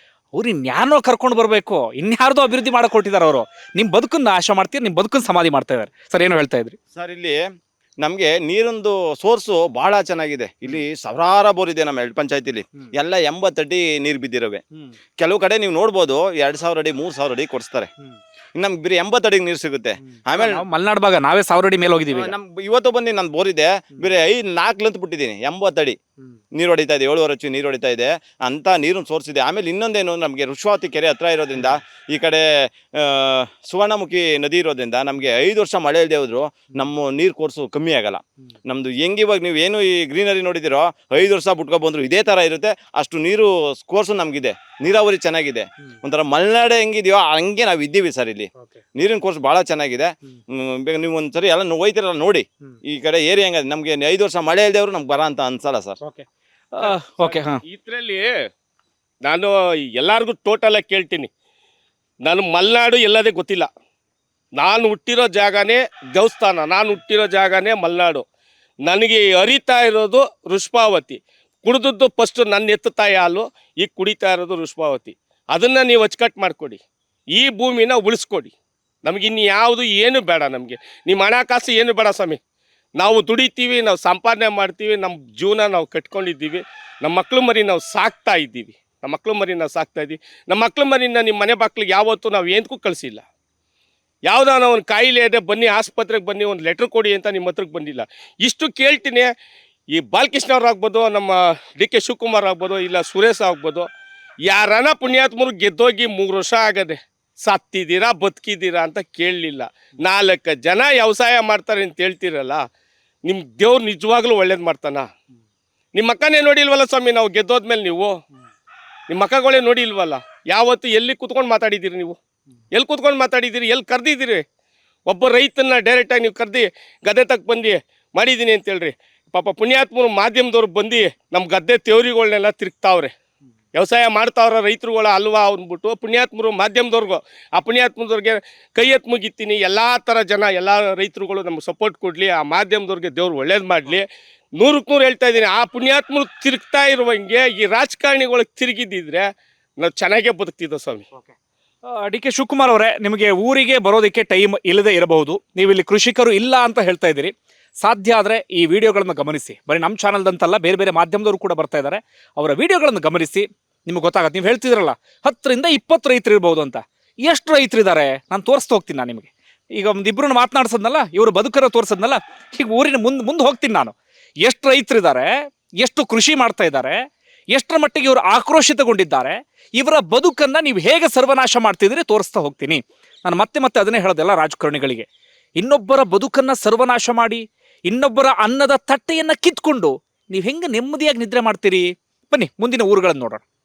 Speaker 2: ಅವ್ರು ಇನ್ಯಾರೋ ಕರ್ಕೊಂಡು ಬರಬೇಕು, ಇನ್ಯಾರ್ದೋ ಅಭಿವೃದ್ಧಿ ಮಾಡಕ್ ಕೊಟ್ಟಿದ್ದಾರೆ ಅವರು. ನಿಮ್ಮ ಬದುಕನ್ನು ನಾಶ ಮಾಡ್ತೀರಿ, ನಿಮ್ಮ ಬದುಕನ್ನು ಸಮಾಧಿ ಮಾಡ್ತಾ ಇದ್ದಾರೆ. ಸರ್, ಏನು ಹೇಳ್ತಾ ಇದ್ರಿ?
Speaker 1: ಸರ್, ಇಲ್ಲಿ ನಮಗೆ ನೀರೊಂದು ಸೋರ್ಸು ಬಹಳ ಚೆನ್ನಾಗಿದೆ. ಇಲ್ಲಿ ಸಾವಿರಾರು ಬೋರ್ ಇದೆ ನಮ್ಮ 2 ಪಂಚಾಯತಿಲಿ, ಎಲ್ಲ 80 ಅಡಿ ನೀರು ಬಿದ್ದಿರವೆ. ಕೆಲವು ಕಡೆ ನೀವು ನೋಡ್ಬೋದು 2000 ಅಡಿ 3000 ಅಡಿ ಕೊಡಿಸ್ತಾರೆ. ನಮ್ಗೆ ಬರೀ 80 ಅಡಿಗೆ ನೀರು ಸಿಗುತ್ತೆ. ಆಮೇಲೆ
Speaker 2: ಮಲೆನಾಡು ಭಾಗ ನಾವೇ 1000 ಅಡಿ ಮೇಲೆ ಹೋಗಿದ್ದೀವಿ.
Speaker 1: ಇವತ್ತು ಬಂದು ನಾನು ಬೋರ್ ಇದೆ, ಬೇರೆ 4 ಲಂತ್ ಬಿಟ್ಟಿದ್ದೀನಿ. 80 ಅಡಿ ನೀರು ಹೊಡಿತಾ ಇದೆ, 7 ವರ್ಷ ನೀರು ಹೊಡಿತಾ ಇದೆ ಅಂತ ನೀರಿನ ಸೋರ್ಸ್ ಇದೆ. ಆಮೇಲೆ ಇನ್ನೊಂದೇನು, ನಮಗೆ ಋಷಭಾವತಿ ಕೆರೆ ಹತ್ರ ಇರೋದ್ರಿಂದ, ಈ ಕಡೆ ಸುವರ್ಣಮುಖಿ ನದಿ ಇರೋದ್ರಿಂದ ನಮಗೆ 5 ವರ್ಷ ಮಳೆ ಇಲ್ಲದೆ ಹೋದ್ರು ನಮ್ಮ ನೀರು ಕೋರ್ಸು ಕಮ್ಮಿ ಆಗಲ್ಲ. ನಮ್ದು ಇವಾಗ ನೀವು ಏನು ಈ ಗ್ರೀನರಿ ನೋಡಿದಿರೋ 5 ವರ್ಷ ಬಿಟ್ಕೊ ಬಂದ್ರು ಇದೇ ತರ ಇರುತ್ತೆ. ಅಷ್ಟು ನೀರು ಕೋರ್ಸು ನಮ್ಗಿದೆ, ನೀರಾವರಿ ಚೆನ್ನಾಗಿದೆ. ಒಂಥರ ಮಲೆನಾಡು ಹೆಂಗಿದೆಯೋ ಹಂಗೆ ನಾವು ಇದ್ದೀವಿ ಸರ್. ಇಲ್ಲಿ ನೀರಿನ ಕೋರ್ಸ್ ಬಹಳ ಚೆನ್ನಾಗಿದೆ. ನೀವು ಒಂದ್ಸರಿ ಎಲ್ಲ ಹೋಯ್ತಿರಲ್ಲ ನೋಡಿ, ಈ ಕಡೆ ಏರಿಯಾ ಹೆಂಗಿದೆ. ನಮ್ಗೆ 5 ವರ್ಷ ಮಳೆ ಇಲ್ದೇವ್ರು ನಮ್ಗೆ ಬರ ಅಂತ ಅನ್ಸಲ್ಲ ಸರ್.
Speaker 3: ಇದರಲ್ಲಿ ನಾನು ಎಲ್ಲಾರ್ಗು ಟೋಟಲ್ ಆಗಿ ಕೇಳ್ತೀನಿ. ನಾನು ಮಲೆನಾಡು ಎಲ್ಲದೇ ಗೊತ್ತಿಲ್ಲ. ನಾನು ಹುಟ್ಟಿರೋ ಜಾಗನೇ ದೇವಸ್ಥಾನ, ನಾನು ಹುಟ್ಟಿರೋ ಜಾಗನೇ ಮಲೆನಾಡು. ನನಗೆ ಅರಿತಾ ಇರೋದು ಋಷಭಾವತಿ. ಕುಡಿದದ್ದು ಫಸ್ಟ್ ನನ್ನ ಎತ್ತುತ್ತಾಯಿ ಹಾಲು, ಈಗ ಕುಡಿತಾ ಇರೋದು ಋಷಭಾವತಿ. ಅದನ್ನು ನೀವು ಅಚ್ಚುಕಟ್ಟು ಮಾಡಿಕೊಡಿ, ಈ ಭೂಮಿನ ಉಳಿಸ್ಕೊಡಿ. ನಮಗಿನ್ನು ಯಾವುದು ಏನು ಬೇಡ, ನಮಗೆ ನಿಮ್ಮ ಹಣಕಾಸು ಏನು ಬೇಡ ಸ್ವಾಮಿ. ನಾವು ದುಡಿತೀವಿ, ನಾವು ಸಂಪಾದನೆ ಮಾಡ್ತೀವಿ, ನಮ್ಮ ಜೀವನ ನಾವು ಕಟ್ಕೊಂಡಿದ್ದೀವಿ. ನಮ್ಮ ಮಕ್ಳು ಮರಿ ನಾವು ಸಾಕ್ತಾ ಇದ್ದೀವಿ, ನಮ್ಮ ಮಕ್ಳು ಮರಿನ ನಿಮ್ಮ ಮನೆ ಬಾಕ್ಲಿಗೆ ಯಾವತ್ತೂ ನಾವು ಏನಕ್ಕೂ ಕಳಿಸಿಲ್ಲ. ಯಾವುದಾನ ಒಂದು ಕಾಯಿಲೆ ಇದೆ, ಬನ್ನಿ ಆಸ್ಪತ್ರೆಗೆ ಬನ್ನಿ, ಒಂದು ಲೆಟ್ರ್ ಕೊಡಿ ಅಂತ ನಿಮ್ಮ ಹತ್ರಕ್ಕೆ ಬಂದಿಲ್ಲ. ಇಷ್ಟು ಕೇಳ್ತೀನಿ. ಈ ಬಾಲಕೃಷ್ಣ ಅವ್ರಾಗ್ಬೋದು, ನಮ್ಮ ಡಿ ಕೆ ಶಿವಕುಮಾರ್ ಆಗ್ಬೋದು, ಇಲ್ಲ ಸುರೇಶ್ ಆಗ್ಬೋದು, ಯಾರನ ಪುಣ್ಯಾತ್ಮರು ಗೆದ್ದೋಗಿ 3 ವರ್ಷ ಆಗದೆ ಸತ್ತಿದ್ದೀರಾ ಬದುಕಿದ್ದೀರಾ ಅಂತ ಕೇಳಲಿಲ್ಲ. 4 ಜನ ವ್ಯವಸಾಯ ಮಾಡ್ತಾರೆ ಅಂತ ಹೇಳ್ತೀರಲ್ಲ, ನಿಮ್ಮ ದೇವ್ರು ನಿಜವಾಗ್ಲೂ ಒಳ್ಳೇದು ಮಾಡ್ತಾನ? ನಿಮ್ಮ ಅಕ್ಕನೇ ನೋಡಿಲ್ವಲ್ಲ ಸ್ವಾಮಿ, ನಾವು ಗೆದ್ದೋದ್ಮೇಲೆ ನೀವು ನಿಮ್ಮ ಅಕ್ಕಗಳೇ ನೋಡಿಲ್ವಲ್ಲ. ಯಾವತ್ತು ಎಲ್ಲಿ ಕೂತ್ಕೊಂಡು ಮಾತಾಡಿದ್ದೀರಿ ನೀವು? ಎಲ್ಲಿ ಕೂತ್ಕೊಂಡು ಮಾತಾಡಿದ್ದೀರಿ? ಎಲ್ಲಿ ಕರೆದಿದ್ದೀರಿ? ಒಬ್ಬ ರೈತನ ಡೈರೆಕ್ಟಾಗಿ ನೀವು ಕರೆದು ಗದ್ದೆ ತಕ್ಕ ಬಂದು ಮಾಡಿದ್ದೀನಿ ಅಂತ ಹೇಳ್ರಿ. ಪಾಪ ಪುಣ್ಯಾತ್ಮರು ಮಾಧ್ಯಮದವ್ರು ಬಂದು ನಮ್ಮ ಗದ್ದೆ ತೇವರಿಗಳನ್ನೆಲ್ಲ ತಿರುಗ್ತಾವ್ರೆ. ವ್ಯವಸಾಯ ಮಾಡ್ತಾವ್ರ ರೈತರುಗಳ ಅಲ್ವಾ ಅಂದ್ಬಿಟ್ಟು ಪುಣ್ಯಾತ್ಮರು ಮಾಧ್ಯಮದವ್ರಿಗೂ, ಆ ಪುಣ್ಯಾತ್ಮದವ್ರಿಗೆ ಕೈ ಎತ್ತು ಮುಗಿತೀನಿ. ಎಲ್ಲ ಥರ ಜನ, ಎಲ್ಲ ರೈತರುಗಳು ನಮ್ಗೆ ಸಪೋರ್ಟ್ ಕೊಡಲಿ, ಆ ಮಾಧ್ಯಮದವ್ರಿಗೆ ದೇವ್ರು ಒಳ್ಳೇದು ಮಾಡಲಿ. 100ಕ್ಕೆ 100 ಹೇಳ್ತಾ ಇದ್ದೀನಿ. ಆ ಪುಣ್ಯಾತ್ಮರು ತಿರುಗ್ತಾ ಇರುವಂಗೆ ಈ ರಾಜಕಾರಣಿಗಳಿಗೆ ತಿರುಗಿದ್ದಿದ್ರೆ ನಾವು ಚೆನ್ನಾಗೇ ಬದುಕ್ತಿದ್ದೋ ಸ್ವಾಮಿ.
Speaker 2: ಡಿ ಕೆ ಶಿವಕುಮಾರ್ ಅವರೇ, ನಿಮಗೆ ಊರಿಗೆ ಬರೋದಕ್ಕೆ ಟೈಮ್ ಇಲ್ಲದೆ ಇರಬಹುದು. ನೀವು ಇಲ್ಲಿ ಕೃಷಿಕರು ಇಲ್ಲ ಅಂತ ಹೇಳ್ತಾ ಇದ್ದೀರಿ. ಸಾಧ್ಯ ಆದರೆ ಈ ವಿಡಿಯೋಗಳನ್ನು ಗಮನಿಸಿ. ಬರೀ ನಮ್ಮ ಚಾನಲ್ದಂತಲ್ಲ, ಬೇರೆ ಬೇರೆ ಮಾಧ್ಯಮದವರು ಕೂಡ ಬರ್ತಾ ಇದ್ದಾರೆ. ಅವರ ವಿಡಿಯೋಗಳನ್ನು ಗಮನಿಸಿ, ನಿಮ್ಗೆ ಗೊತ್ತಾಗತ್ತೆ. ನೀವು ಹೇಳ್ತಿದ್ರಲ್ಲ 10 ರಿಂದ 20 ರೈತರು ಇರ್ಬೋದು ಅಂತ. ಎಷ್ಟು ರೈತರಿದ್ದಾರೆ ನಾನು ತೋರಿಸ್ತಾ ಹೋಗ್ತೀನಿ. ನಾನು ನಿಮಗೆ ಈಗ ಒಂದಿಬ್ಬರನ್ನ ಮಾತನಾಡ್ಸದ್ನಲ್ಲ, ಇವರು ಬದುಕರ ತೋರಿಸದ್ನಲ್ಲ, ಈಗ ಊರಿನ ಮುಂದೆ ಹೋಗ್ತೀನಿ ನಾನು. ಎಷ್ಟು ರೈತರಿದ್ದಾರೆ, ಎಷ್ಟು ಕೃಷಿ ಮಾಡ್ತಾ ಇದ್ದಾರೆ, ಎಷ್ಟರ ಮಟ್ಟಿಗೆ ಇವರು ಆಕ್ರೋಶಿತಗೊಂಡಿದ್ದಾರೆ, ಇವರ ಬದುಕನ್ನು ನೀವು ಹೇಗೆ ಸರ್ವನಾಶ ಮಾಡ್ತಿದ್ದೀರಿ ತೋರಿಸ್ತಾ ಹೋಗ್ತೀನಿ. ನಾನು ಮತ್ತೆ ಅದನ್ನೇ ಹೇಳೋದೆಲ್ಲ ರಾಜಕಾರಣಿಗಳಿಗೆ. ಇನ್ನೊಬ್ಬರ ಬದುಕನ್ನು ಸರ್ವನಾಶ ಮಾಡಿ, ಇನ್ನೊಬ್ಬರ ಅನ್ನದ ತಟ್ಟೆಯನ್ನು ಕಿತ್ಕೊಂಡು ನೀವು ಹೆಂಗೆ ನೆಮ್ಮದಿಯಾಗಿ ನಿದ್ರೆ ಮಾಡ್ತೀರಿ? ಬನ್ನಿ ಮುಂದಿನ ಊರುಗಳನ್ನು ನೋಡೋಣ.